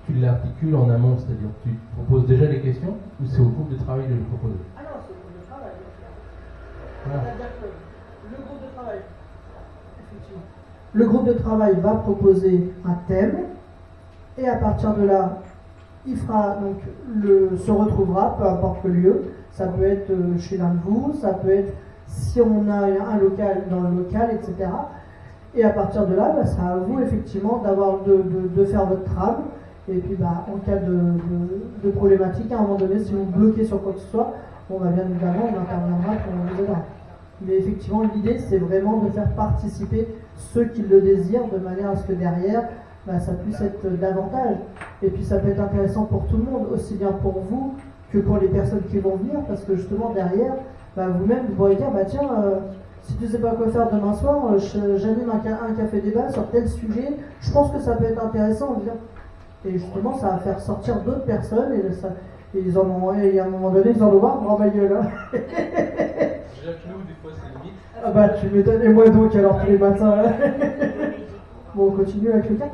tu l'articules en amont? C'est-à-dire, tu proposes déjà les questions ou c'est au groupe de travail de le proposer? Ah non, c'est au groupe de travail. Voilà. C'est-à-dire que le groupe de travail, effectivement. Le groupe de travail va proposer un thème et à partir de là, il fera donc se retrouvera, peu importe le lieu. Ça peut être chez l'un de vous, ça peut être si on a un local dans le local, etc. Et à partir de là, ça sera à vous effectivement de faire votre trame. Et puis en cas de problématique, à un moment donné, si vous bloquez sur quoi que ce soit, on va bien évidemment, on interviendra pour vous aider. Mais effectivement, l'idée, c'est vraiment de faire participer ceux qui le désirent de manière à ce que derrière, ça puisse être davantage. Et puis ça peut être intéressant pour tout le monde, aussi bien pour vous que pour les personnes qui vont venir, parce que justement derrière, vous-même, vous pourrez dire, tiens, si tu ne sais pas quoi faire demain soir, j'anime un café débat sur tel sujet, je pense que ça peut être intéressant. Et justement, ça va faire sortir d'autres personnes, et ils en ont, et à un moment donné, ils en ont marre, grand ma gueule. Jacques, nous, des fois, c'est limite. Tu m'étonnes, et moi donc, alors tous les matins. Bon, on continue avec le 4.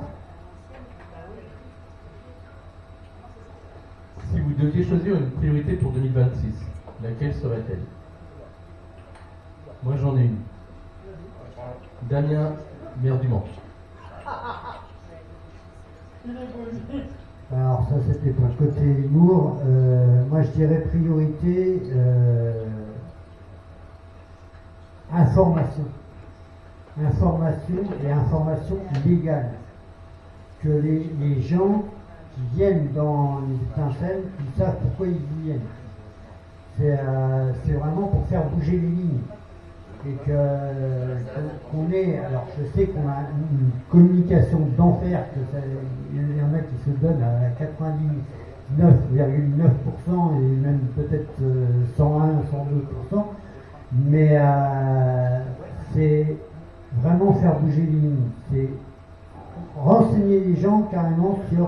Si vous deviez choisir une priorité pour 2026, laquelle serait-elle? Moi j'en ai une. Damien, maire du Mans. Alors ça c'était pour le côté humour. Moi je dirais priorité information. Information et information légale. Que les gens qui viennent dans les étincelles, ils savent pourquoi ils y viennent. C'est vraiment pour faire bouger les lignes. Et qu'on ait, alors je sais qu'on a une communication d'enfer, il y en a qui se donnent à 99,9% et même peut-être 101, 102%, mais c'est vraiment faire bouger les lignes, c'est renseigner les gens carrément sur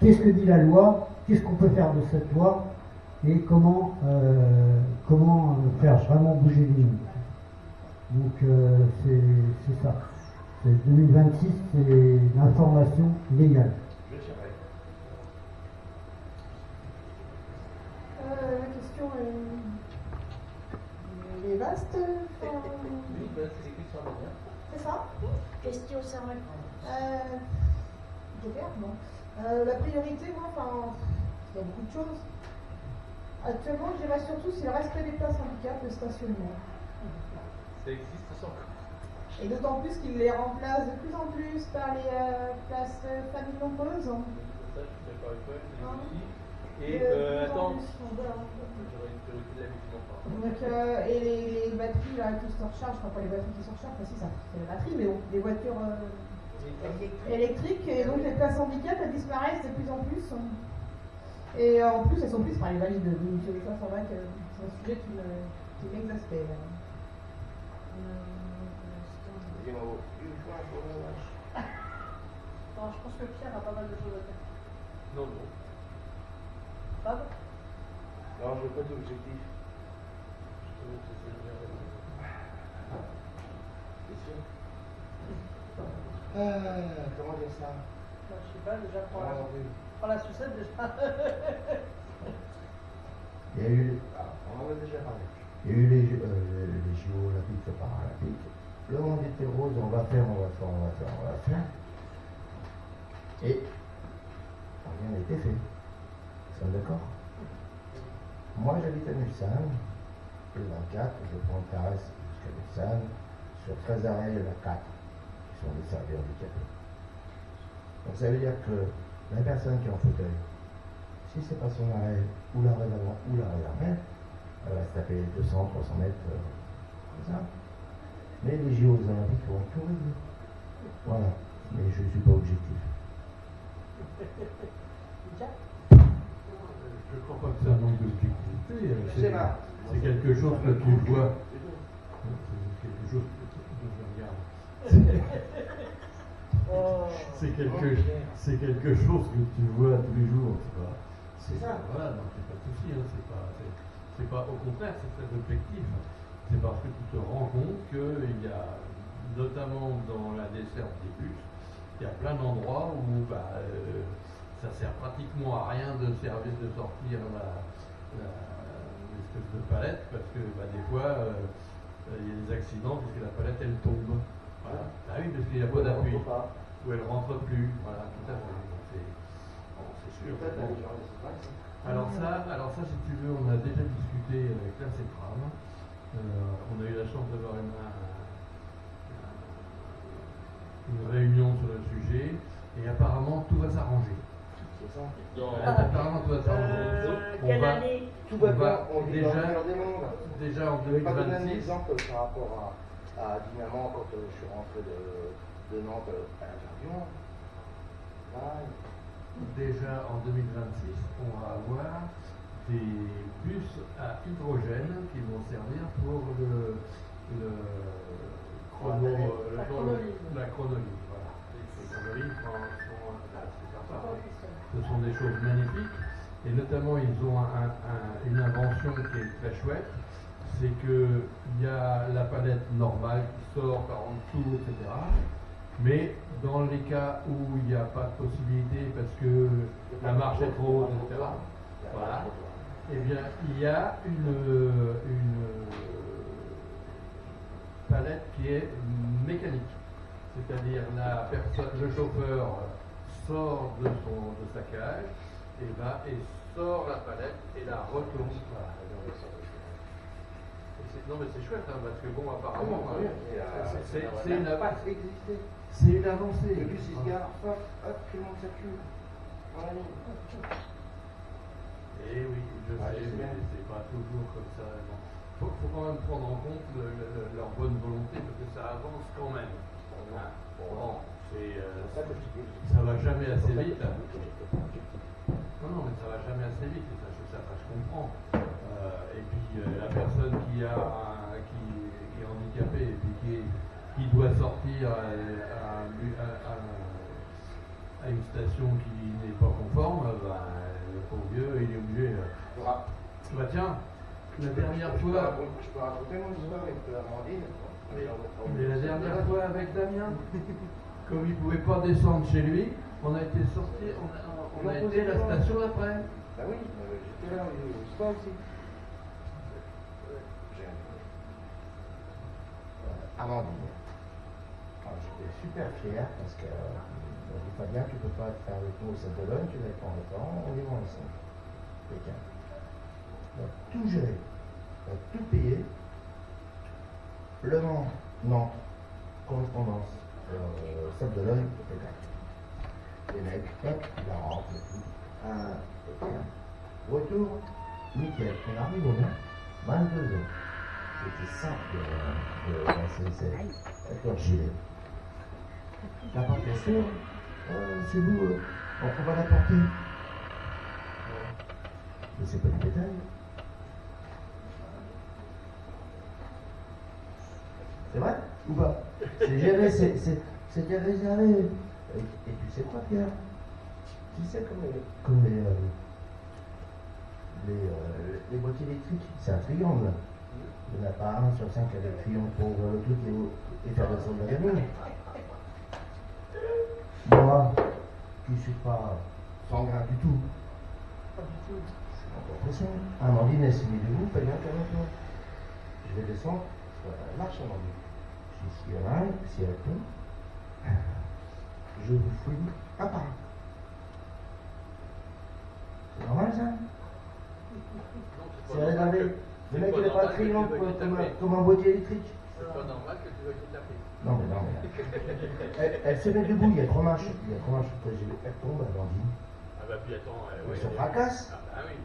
qu'est-ce que dit la loi, qu'est-ce qu'on peut faire de cette loi et comment faire vraiment bouger les lignes. Donc c'est ça. 2026, c'est l'information légale. La question est vaste. C'est ça? Question sans réponse. Je perds, non. La priorité, moi, il y a beaucoup de choses. Actuellement, je dirais surtout c'est le respect des places handicap, le stationnement. Ça existe ça encore. Et d'autant plus qu'ils les remplacent de plus en plus par les places familles nombreuses. Ça, je suis d'accord avec toi, c'est aussi. Et attends, j'aurais une priorité d'habitude. Donc, et les batteries là, qui se rechargent, enfin pas les batteries qui se rechargent, si ça, c'est les batteries, mais bon, des voitures électriques, et donc les places handicap elles disparaissent de plus en plus. Et en plus elles sont prises par les valides, donc ça c'est vrai que c'est un sujet qui m'exaspère. Alors, je pense que Pierre a pas mal de choses à dire. Non, non. Fab? Non, je veux pas d'objectif. Je trouve que c'est bien. C'est sûr. Comment dire ça? Je sais pas, déjà prends la sucette déjà. Il y a eu, on en a déjà parlé. il y a eu les Jeux olympiques et paralympiques. Le monde était rose, on va faire. Et rien n'a été fait. Nous sommes d'accord? Moi j'habite à Mulsanne. Le 24, je prends le Caresse jusqu'à Mulsanne. Sur 13 arrêts, il y en a 4 qui sont desservis handicapés. Donc ça veut dire que la personne qui est en fauteuil, si c'est pas son arrêt, ou l'arrêt d'avant, ou l'arrêt d'arrêt, elle va se taper 200, 300 mètres, comme ça. Mais les JO olympiques vont tout régler. Voilà. Mais je ne suis pas objectif. Je ne crois pas que c'est un manque d'objectivité. C'est quelque chose que tu vois. C'est quelque chose que je regarde. C'est quelque chose que tu vois tous les jours. C'est ça. Voilà, donc c'est pas de souci. C'est pas, au contraire, c'est très objectif. C'est parce que tu te rends compte qu'il y a, notamment dans la desserte des bus, il y a plein d'endroits où ça sert pratiquement à rien de sortir l'espèce de palette parce que des fois il y a des accidents parce que la palette elle tombe. Voilà. Ah oui, parce qu'il n'y a pas d'appui. Ou elle rentre plus. Voilà, tout à fait. C'est sûr. Alors ça, si tu veux, on a déjà discuté avec la CETRAM. On a eu la chance d'avoir une réunion sur le sujet et apparemment tout va s'arranger. C'est ça. Apparemment tout va s'arranger. Quelle année? Tout va bien. Déjà en 2026. Je vais pas donner un exemple par rapport à Dynamant quand je suis rentré de Nantes à l'Intervion. Déjà en 2026, on va avoir des bus à hydrogène qui vont servir pour la chronoline. Voilà. Les chronolines ce sont des choses magnifiques et notamment ils ont une invention qui est très chouette, c'est qu'il y a la palette normale qui sort par en dessous, etc. Mais dans les cas où il n'y a pas de possibilité parce que la marche est trop haute, etc., Voilà. Eh bien, il y a une palette qui est mécanique. C'est-à-dire le chauffeur sort de sa cage et sort la palette et la retourne. Non mais c'est chouette hein, parce que bon apparemment c'est une avancée. C'est une avancée. Le bus il se gare, hop, tout le monde circule. Voilà. Eh oui, je sais, mais c'est pas toujours comme ça. Faut quand même prendre en compte leur bonne volonté parce que ça avance quand même. Bon, ça va jamais assez vite. Non, mais ça va jamais assez vite, et ça je comprends. Et puis la personne qui est handicapée et puis qui doit sortir à une station qui n'est pas conforme, le pauvre vieux, il est obligé. Bah tiens, la dernière fois. Je peux raconter mon histoire avec Amandine. Mais la dernière fois avec Damien, comme il ne pouvait pas descendre chez lui, on a été sorti, on a été à la station d'après. Bah oui, j'étais là, je pas aussi. Amandine. J'étais super fier parce que on dit pas bien, tu peux pas faire avec nous au Sèvres-de-Logne, tu vas être en retard, on est moins ensemble. Quelqu'un. On a tout géré, on a tout payé. Le Mans, Nantes, correspondance, Sèvres-de-Logne, les mecs, hop, la rampe, tout. Retour, nickel. On arrive au Mans, 22 heures. C'était simple de passer avec leur gilet. La porte est sûre, c'est vous, on va la porter. Mais c'est pas du détail. C'est vrai ou pas? C'est géré, c'était réservé. Et tu sais quoi, Pierre? Tu sais comme les boîtiers électriques, c'est un triangle. Il n'y en a pas un sur 5 qui a des triangles pour ouvrir le truc et faire descendre la gamine. Moi, qui ne suis pas sanguin du tout. Pas du tout. Je suis pas impressionné. Amandine, elle s'est mise debout, pas bien qu'elle maintenant. Je vais descendre, elle marche Amandine. Si elle râle, si elle tombe, je vous fouille à part. C'est normal ça? C'est réservé. Le mec il n'a pas de triangle comme un boîtier électrique. C'est pas normal que tu veuilles te taper. Non mais elle se met debout, il y a 3 marches. Après elle tombe, Amandine. Ah bah puis attends, elle se fracasse. Ah bah oui.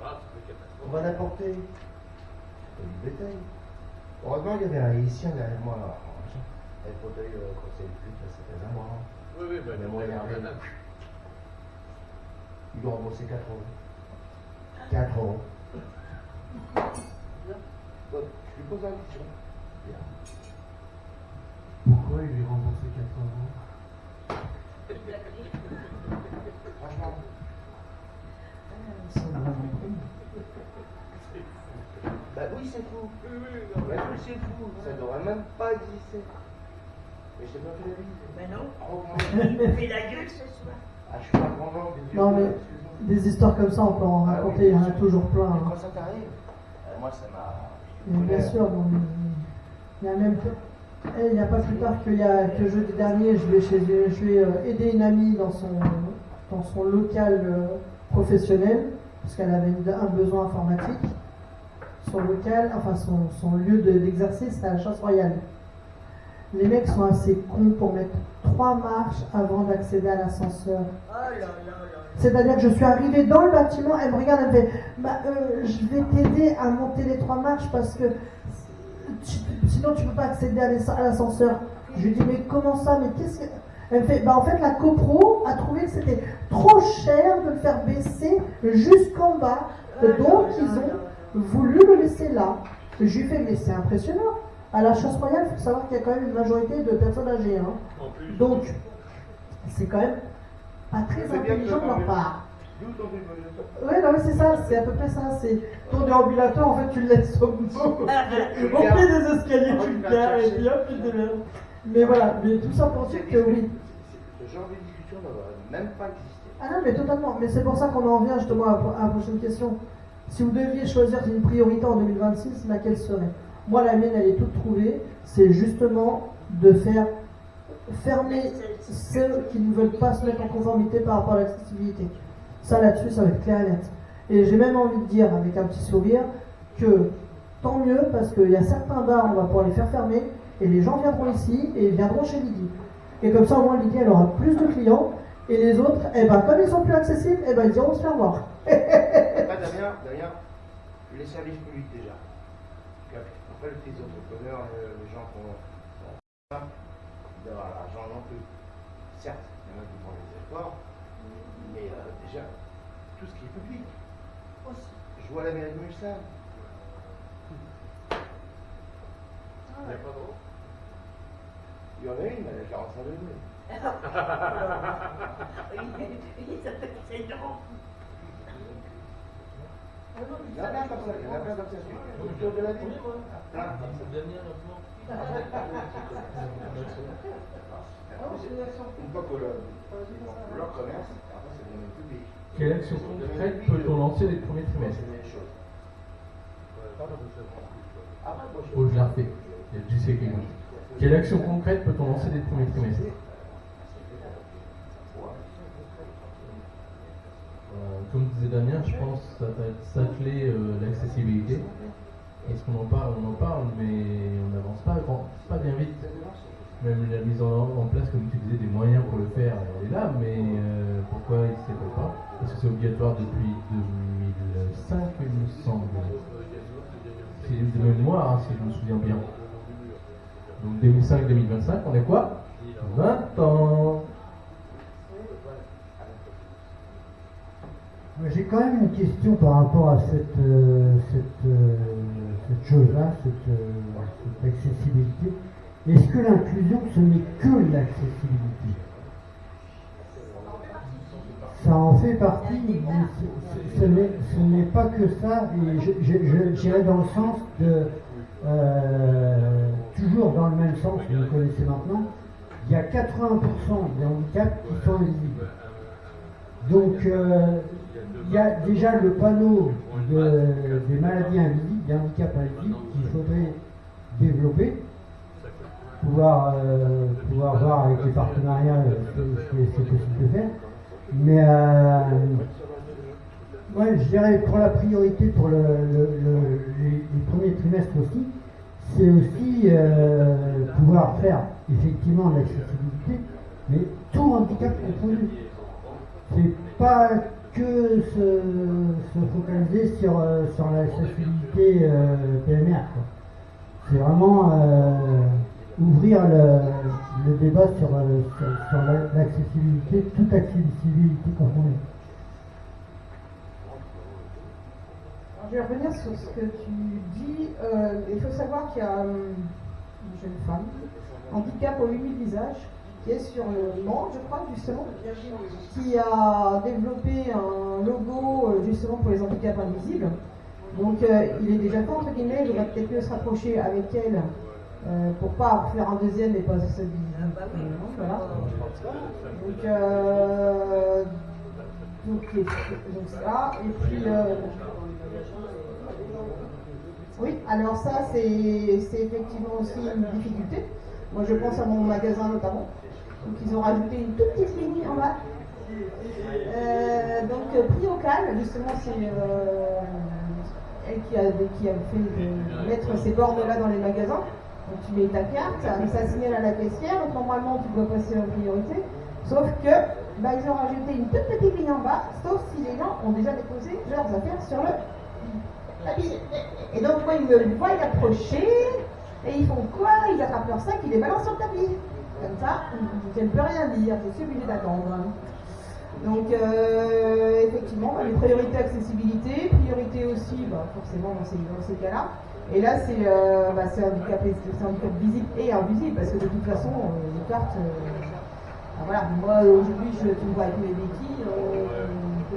Voilà, c'est une catastrophe. On va la porter. C'est pas du bétail. Heureusement, il y avait un haïtien derrière moi. Le fauteuil, quand c'est électrique, c'est très amoureux. Oui, bah, mais moi, il il doit rembourser 4 euros. 4 euros. Je lui pose la question. Pourquoi il lui remboursé 4 euros? Franchement. Bah oui, c'est fou. Bah oui, c'est fou. Ça ne devrait même pas exister. Mais je t'ai pas fait la bise. Mais non. Il me fait la gueule ce soir. Ah, je suis pas content des yeux. Non, mais des histoires comme ça, on peut en raconter, il y en a toujours plein. Hein. Quand ça t'arrive, moi ça m'a. Bien sûr, bon, il y a même. Il n'y a pas plus tard que jeudi dernier, je vais aider une amie dans son local professionnel, parce qu'elle avait un besoin informatique. Son local, enfin son lieu d'exercice, c'est à la Chasse Royale. Les mecs sont assez cons pour mettre 3 marches avant d'accéder à l'ascenseur. C'est-à-dire que je suis arrivée dans le bâtiment, elle me regarde, elle me fait je vais t'aider à monter les 3 marches parce que sinon tu ne peux pas accéder à l'ascenseur. Je lui dis mais comment ça? Mais qu'est-ce que. Elle me fait en fait la copro a trouvé que c'était trop cher de le faire baisser jusqu'en bas. Donc ils ont voulu le laisser là. Je lui fais mais c'est impressionnant. À la Chasse Royale, il faut savoir qu'il y a quand même une majorité de personnes âgées. Hein. Donc, c'est quand même pas très intelligent de leur part. Oui, non mais c'est ça, c'est à peu près ça. C'est ton déambulateur, en fait, tu le laisses au pied des escaliers, tu le gares et puis hop, tu te démerdes. Mais voilà, mais tout ça pour dire que oui. Ce genre de discussion ne devrait même pas exister. Ah non, mais totalement. Mais c'est pour ça qu'on en vient justement à la prochaine question. Si vous deviez choisir une priorité en 2026, laquelle serait? Moi, la mienne, elle est toute trouvée. C'est justement de faire fermer ceux qui ne veulent pas se mettre en conformité par rapport à l'accessibilité. Ça, là-dessus, ça va être clair et net. Et j'ai même envie de dire, avec un petit sourire, que tant mieux, parce qu'il y a certains bars, on va pouvoir les faire fermer, et les gens viendront ici, et ils viendront chez Lydie. Et comme ça, au moins, Lydie, elle aura plus de clients, et les autres, eh ben, comme ils sont plus accessibles, eh ben, ils iront se faire voir. Damien, les services publics déjà. Après, les petits entrepreneurs, les gens qui ont d'avoir l'argent non plus. Certes, il y en a qui font des efforts, mais déjà, tout ce qui est public. Je vois la mairie de Mulsanne. Il n'y a pas d'eau. Il y en a une, elle a 45 degrés. C'est énorme. Il y en a plein comme ça, il y en a plein comme ça. Autour de la ville. Plein comme ça. Une fois que leur commerce, après c'est le domaine public. Quelle action concrète peut-on lancer les premiers trimestres? Oh, je la refais. Il y a du JC qui dit. Quelle action concrète peut-on lancer les premiers trimestres? Comme disait Damien, je pense que ça va être s'atteler l'accessibilité. Est-ce qu'on en parle? On en parle, mais on n'avance pas bien vite. Même la mise en place, comme tu disais, des moyens pour le faire, elle est là, mais pourquoi il ne s'est pas? Parce que c'est obligatoire depuis 2005, il me semble. C'est de mémoire, hein, si je me souviens bien. Donc 2005-2025, on est quoi? 20 ans. J'ai quand même une question par rapport à cette chose-là, cette accessibilité. Est-ce que l'inclusion, ce n'est que l'accessibilité? Ça en fait partie, mais ce n'est pas que ça, et j'irais dans le sens de, toujours dans le même sens, vous le connaissez maintenant, il y a 80% des handicaps qui sont invisibles. Donc, il y a déjà le panneau des maladies invisibles, des handicaps invisibles qu'il faudrait développer, pouvoir voir avec les partenariats ce que c'est possible de faire. Mais ouais, je dirais pour la priorité pour les premiers trimestres aussi, c'est aussi pouvoir faire effectivement l'accessibilité, mais tout handicap confondu. C'est pas que se focaliser sur l'accessibilité PMR. C'est vraiment ouvrir le débat sur l'accessibilité, toute accessibilité confondue. Je vais revenir sur ce que tu dis. Il faut savoir qu'il y a une jeune femme, handicap aux 8000 visages, qui est sur le Mans, je crois, justement, qui a développé un logo justement pour les handicaps invisibles. Donc il est déjà fait, entre guillemets, il faudrait peut-être mieux se rapprocher avec elle pour pas faire un deuxième et pas se voilà. Donc ça, et puis oui, alors ça c'est effectivement aussi une difficulté. Moi je pense à mon magasin notamment. Donc ils ont rajouté une toute petite ligne en bas. Donc prix au calme, justement c'est elle qui a fait mettre ces bornes-là dans les magasins. Donc tu mets ta carte, ça signale à la caissière, donc normalement tu dois passer en priorité. Sauf que ils ont rajouté une toute petite ligne en bas, sauf si les gens ont déjà déposé leurs affaires sur le tapis. Et donc moi ils me voient approcher, et ils font quoi? Ils attrapent leur sac, ils les balancent sur le tapis. Comme ça, je ne peux rien dire, je suis obligée d'attendre. Donc effectivement, les priorités accessibilité, priorité aussi, forcément dans ces cas-là. Et là c'est handicap visible et invisible, parce que de toute façon, les cartes, voilà, moi aujourd'hui tu me vois avec mes béquilles,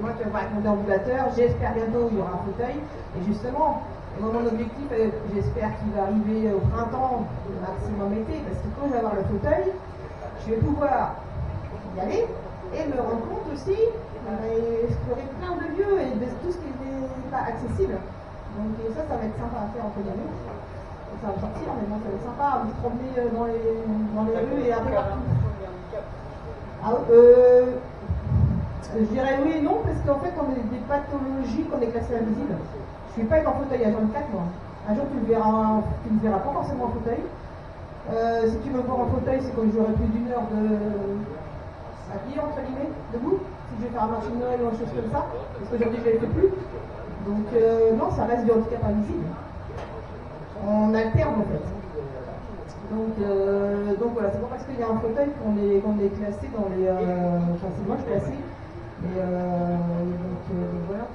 moi tu me vois avec mon déambulateur, j'espère bientôt il y aura un fauteuil, et justement, mon objectif, j'espère qu'il va arriver au printemps, maximum été, parce que quand je vais avoir le fauteuil, je vais pouvoir y aller et me rendre compte aussi explorer plein de lieux et de tout ce qui n'est pas accessible. Donc ça va être sympa à faire entre guillemets. Ça va me sortir, mais bon, ça va être sympa à se promener dans les rues et un peu partout. Je dirais oui et non, parce qu'en fait, on a des pathologies qu'on est classées invisibles. Je ne vais pas être en fauteuil à 24 moi. Un jour, tu me verras pas forcément en fauteuil. Si tu me vois en fauteuil, c'est quand j'aurai plus d'une heure à pied, entre guillemets, debout. Si je vais faire un marché de Noël ou une chose comme ça, parce qu'aujourd'hui, je ne le fais plus. Donc, non, ça reste du handicap invisible. On alterne, en fait. Donc voilà, c'est pas parce qu'il y a un fauteuil qu'on est classé dans les... Enfin, c'est moi, je suis classé. Voilà.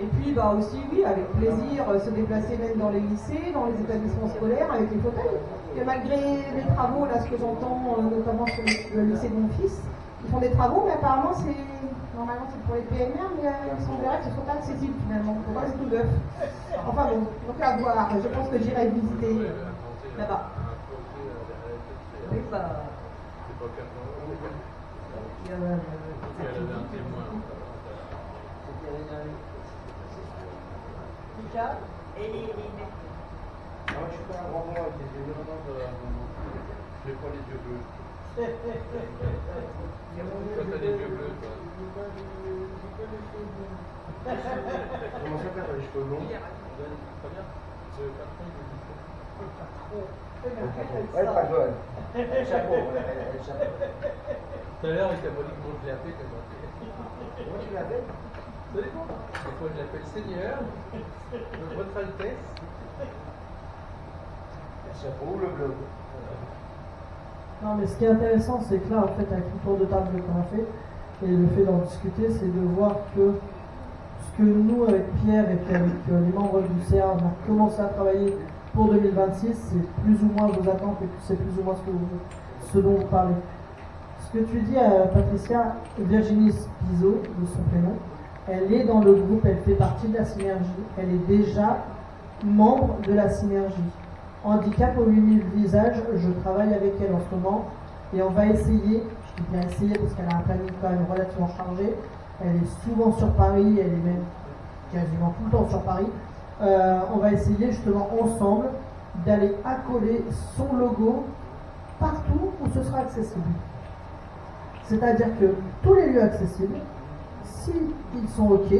Et puis aussi, oui, avec plaisir, se déplacer même dans les lycées, dans les établissements scolaires, avec les fauteuils. Et malgré les travaux, là, ce que j'entends, notamment sur le lycée de mon fils, ils font des travaux, mais apparemment, normalement, c'est pour les PMR, mais il semblerait que ce soit pas accessible finalement. Faut pas que c'est tout neuf. Enfin bon, donc à voir. Je pense que j'irai visiter là-bas. Oui, Déjà, et les Non, je suis pas un grand mot avec les yeux bleus. Je n'ai pas les yeux bleus. Toi, t'as les yeux bleus, toi. Comment ça faire les cheveux longs? Très bien. Le patron, Ouais, pas jaune. Chapeau, chapeau. Tout à l'heure, il t'a pas dit comment je l'ai appelé, t'as pas dit. Comment tu l'appelles? Ça dépend. Des fois, je l'appelle Seigneur, Votre Altesse. Chapeau ou le bleu? Non, mais ce qui est intéressant, c'est que là, en fait, avec le tour de table qu'on a fait, et le fait d'en discuter, c'est de voir que ce que nous, avec Pierre et puis avec les membres du CA, on a commencé à travailler pour 2026, c'est plus ou moins vos attentes et c'est plus ou moins ce dont vous parlez. Ce que tu dis à Patricia, Virginie Spizot, de son prénom, elle est dans le groupe, elle fait partie de la synergie, elle est déjà membre de la synergie. Handicap aux 8000 visages, je travaille avec elle en ce moment et on va essayer, je dis bien essayer parce qu'elle a un planning quand même relativement chargé, elle est souvent sur Paris, elle est même quasiment tout le temps sur Paris. On va essayer justement ensemble d'aller accoler son logo partout où ce sera accessible. C'est-à-dire que tous les lieux accessibles, s'ils sont OK,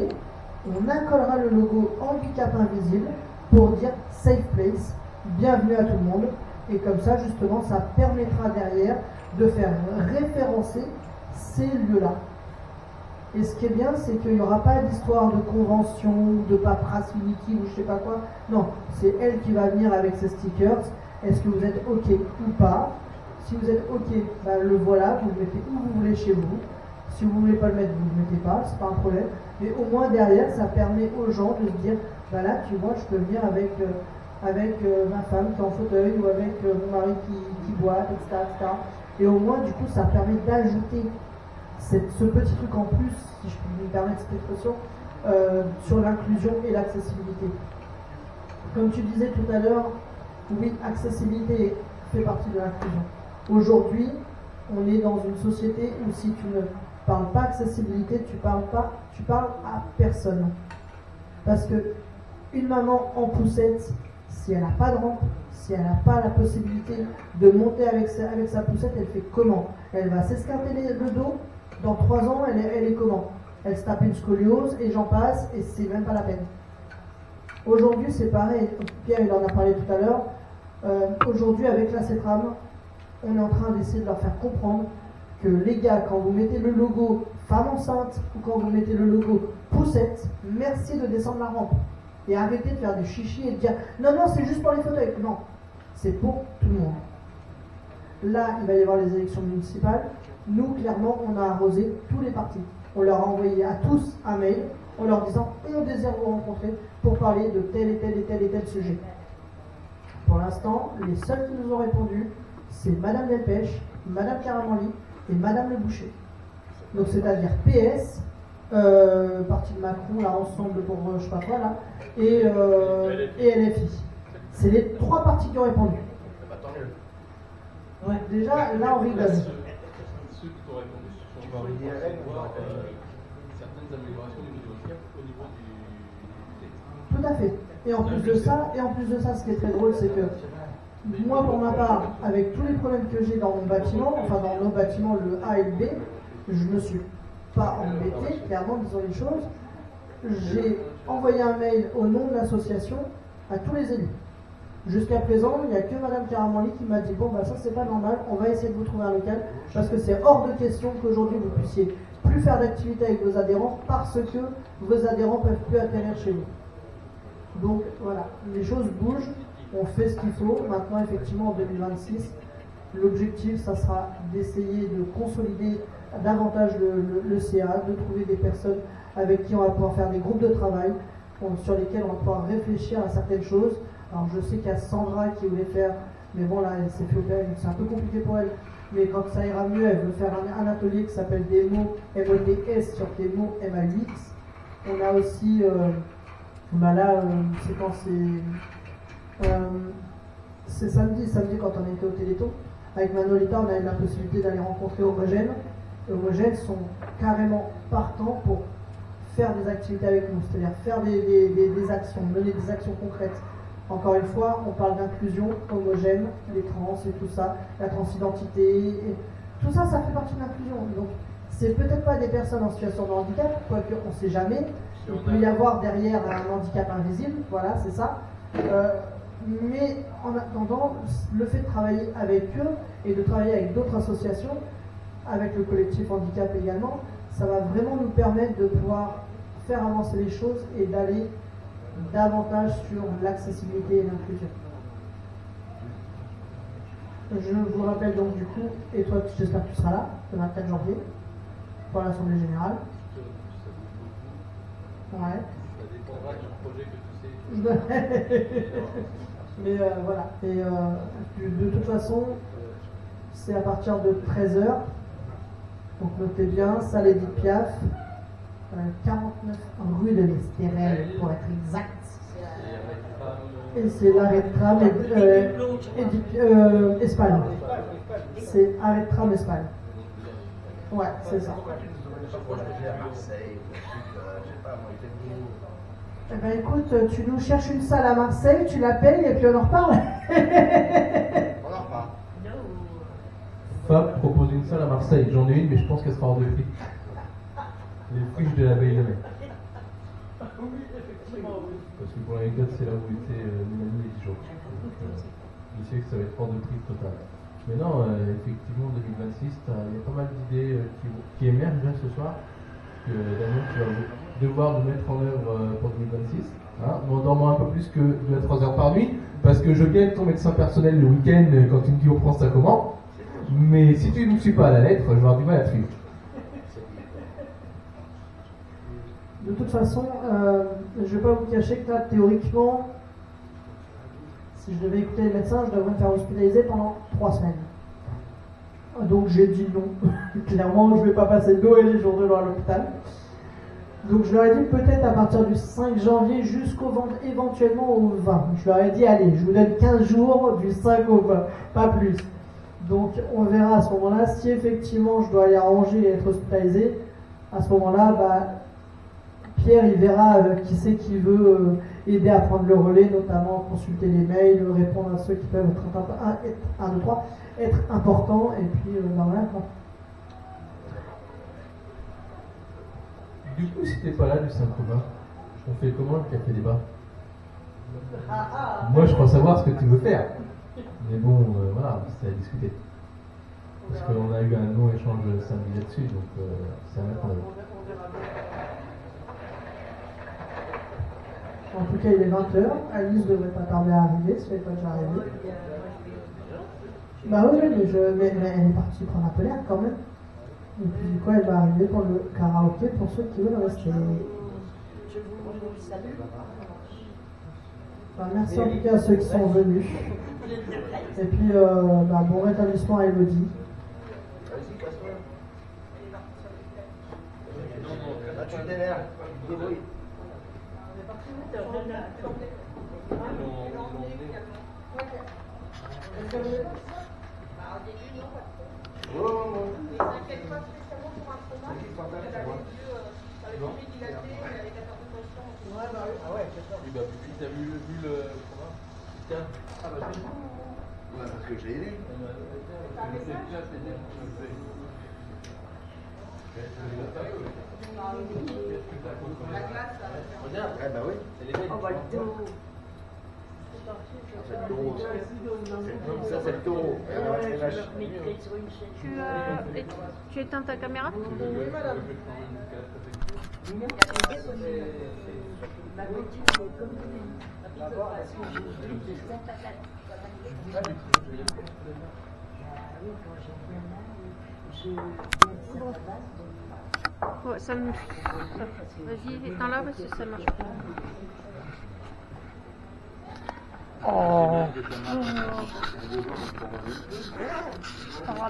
on accolera le logo handicap invisible pour dire safe place, bienvenue à tout le monde, et comme ça justement ça permettra derrière de faire référencer ces lieux-là. Et ce qui est bien, c'est qu'il n'y aura pas d'histoire de convention, de paperasse inutile ou je sais pas quoi. Non, c'est elle qui va venir avec ses stickers. Est-ce que vous êtes OK ou pas? Si vous êtes OK, ben le voilà, vous le mettez où vous voulez chez vous. Si vous ne voulez pas le mettre, vous ne le mettez pas, c'est pas un problème. Mais au moins derrière, ça permet aux gens de se dire, ben là, tu vois, je peux venir avec ma femme qui est en fauteuil ou avec mon mari qui boite, etc. Et au moins, du coup, ça permet d'ajouter ce petit truc en plus, si je puis me permettre cette expression, sur l'inclusion et l'accessibilité. Comme tu disais tout à l'heure, oui, accessibilité fait partie de l'inclusion. Aujourd'hui, on est dans une société où si tu ne parles pas accessibilité, tu parles à personne. Parce que une maman en poussette, si elle n'a pas de rampe, si elle n'a pas la possibilité de monter avec sa poussette, elle fait comment? Elle va s'escarper le dos. Dans 3 ans, elle est comment? Elle se tape une scoliose et j'en passe et c'est même pas la peine. Aujourd'hui, c'est pareil. Pierre, il en a parlé tout à l'heure. Aujourd'hui, avec la CETRAM, on est en train d'essayer de leur faire comprendre que les gars, quand vous mettez le logo femme enceinte ou quand vous mettez le logo poussette, merci de descendre la rampe. Et arrêtez de faire des chichis et de dire non, c'est juste pour les fauteuils. Non, c'est pour tout le monde. Là, il va y avoir les élections municipales. Nous, clairement, on a arrosé tous les partis. On leur a envoyé à tous un mail en leur disant on désire vous rencontrer pour parler de tel et tel et tel et tel sujet. Pour l'instant, les seuls qui nous ont répondu, c'est Madame Delpech, Madame Caramanli et Madame Le Boucher. Donc c'est-à-dire PS, parti de Macron, là, ensemble pour je sais pas quoi, là, et LFI. C'est les 3 partis qui ont répondu. Ouais, déjà, là, on rigole. Ceux qui t'ont répondu, ce sont voir certaines améliorations du niveau handicap au niveau du texte. Tout à fait. Et en plus de ça, ce qui est très drôle, c'est que moi, pour ma part, avec tous les problèmes que j'ai dans mon bâtiment, enfin dans nos bâtiments, le A et le B, je ne me suis pas embêté, clairement, disons les choses. J'ai envoyé un mail au nom de l'association à tous les élus. Jusqu'à présent, il n'y a que Madame Caramanli qui m'a dit bon, bah ça c'est pas normal, on va essayer de vous trouver un local parce que c'est hors de question qu'aujourd'hui vous puissiez plus faire d'activité avec vos adhérents parce que vos adhérents ne peuvent plus atterrir chez vous. Donc voilà, les choses bougent, on fait ce qu'il faut. Maintenant, effectivement, en 2026, l'objectif, ça sera d'essayer de consolider davantage le CA, de trouver des personnes avec qui on va pouvoir faire des groupes de travail sur lesquels on va pouvoir réfléchir à certaines choses. Alors je sais qu'il y a Sandra qui voulait faire, mais bon là elle s'est fait opérer, donc c'est un peu compliqué pour elle, mais quand ça ira mieux, elle veut faire un atelier qui s'appelle Démo MODS sur Démo MAUX. On a aussi, c'est quand c'est samedi quand on était au Téléthon, avec Manolita on a eu la possibilité d'aller rencontrer Homogène. Homogène sont carrément partants pour faire des activités avec nous, c'est-à-dire faire des actions, mener des actions concrètes. Encore une fois, on parle d'inclusion homogène, les trans et tout ça, la transidentité, et tout ça, ça fait partie de l'inclusion. Donc, c'est peut-être pas des personnes en situation de handicap, quoique on ne sait jamais. Il peut y avoir derrière un handicap invisible, voilà, c'est ça. Mais en attendant, le fait de travailler avec eux et de travailler avec d'autres associations, avec le collectif handicap également, ça va vraiment nous permettre de pouvoir faire avancer les choses et d'aller davantage sur l'accessibilité et l'inclusion. Je vous rappelle donc du coup, et toi j'espère que tu seras là, le 24 janvier, pour l'Assemblée Générale. Ouais. Ça dépendra du projet que tu sais. Mais voilà. Et de toute façon, c'est à partir de 13h. Donc notez bien, salle Édith Piaf, 49 rue de l'Estérel pour être exact. Et c'est l'arrêt de tram Espagne. C'est arrêt de tram Espagne. Ouais, c'est ça. Eh ben écoute, tu nous cherches une salle à Marseille, tu la payes et puis on en reparle. On en reparle. Fab propose une salle à Marseille. J'en ai une, mais je pense qu'elle sera hors de prix. Les friches de la Veille de Mai. Oui, effectivement, oui. Parce que pour l'anecdote, c'est là où était Mélanie et Dijon. Je sais que ça va être hors de prix total. Mais non, effectivement, 2026, il y a pas mal d'idées qui émergent là ce soir. Que Damien, tu vas devoir nous mettre en œuvre pour 2026. Hein, en dormant un peu plus que 2 à 3 heures par nuit. Parce que je veux bien être ton médecin personnel le week-end quand tu me dis on prend ça comment. Mais si tu ne me suis pas à la lettre, je vais avoir du mal à te suivre. De toute façon, je ne vais pas vous cacher que là, théoriquement, si je devais écouter les médecins, je devrais me faire hospitaliser pendant 3 semaines. Donc j'ai dit non. Clairement, je ne vais pas passer Noël et les jours de l'an à l'hôpital. Donc je leur ai dit peut-être à partir du 5 janvier éventuellement au 20. Je leur ai dit allez, je vous donne 15 jours du 5 au 20, pas plus. Donc on verra à ce moment-là si effectivement je dois aller à Angers et être hospitalisé. À ce moment-là, Pierre il verra qui c'est qui veut aider à prendre le relais, notamment consulter les mails, répondre à ceux qui peuvent être importants, et puis voilà quoi. Du coup, si t'es pas là du 5 au 20, on fait comment le café débat? Moi je crois savoir ce que tu veux faire. Mais bon, voilà, c'est à discuter. Parce qu'on a eu un long échange samedi là-dessus, donc c'est à mettre en œuvre. En tout cas, il est 20h. Alice devrait pas tarder à arriver, si elle n'est pas déjà arrivée. Bah oui, mais elle est partie prendre un peu l'air quand même. Et puis du coup, elle va arriver pour le karaoké pour ceux qui veulent rester. Je vous salue. Merci en tout cas à ceux qui sont venus. Et puis, bon rétablissement à Elodie. Tu t'énerves, débrouille. Au début, non, pas trop. Mais t'inquiète pas spécialement pour un fromage, elle a les yeux, elle Non. est dilatée, elle est d'interprétation. Ouais, bah oui. Ah ouais, c'est ça. Oui, bah, puis t'as vu le programme. Tiens. Ah bah tiens. Ouais, parce que j'ai aidé. La glace, ça va faire. Regarde. Ah bah oui. Elle est belle. Oh, bah, le taureau. C'est le taureau. Ça, c'est le taureau. Ouais, je le mettrai sur une chaîne. Tu éteins ta caméra? Oui, madame. Ma voiture est comme une. Parce que je vis de Saint-Agathe. Oui, quand je viens là, je viens de Saint-Agathe. Ouais, ça me... Vas-y, éteins-la parce que ça marche pas. Oh.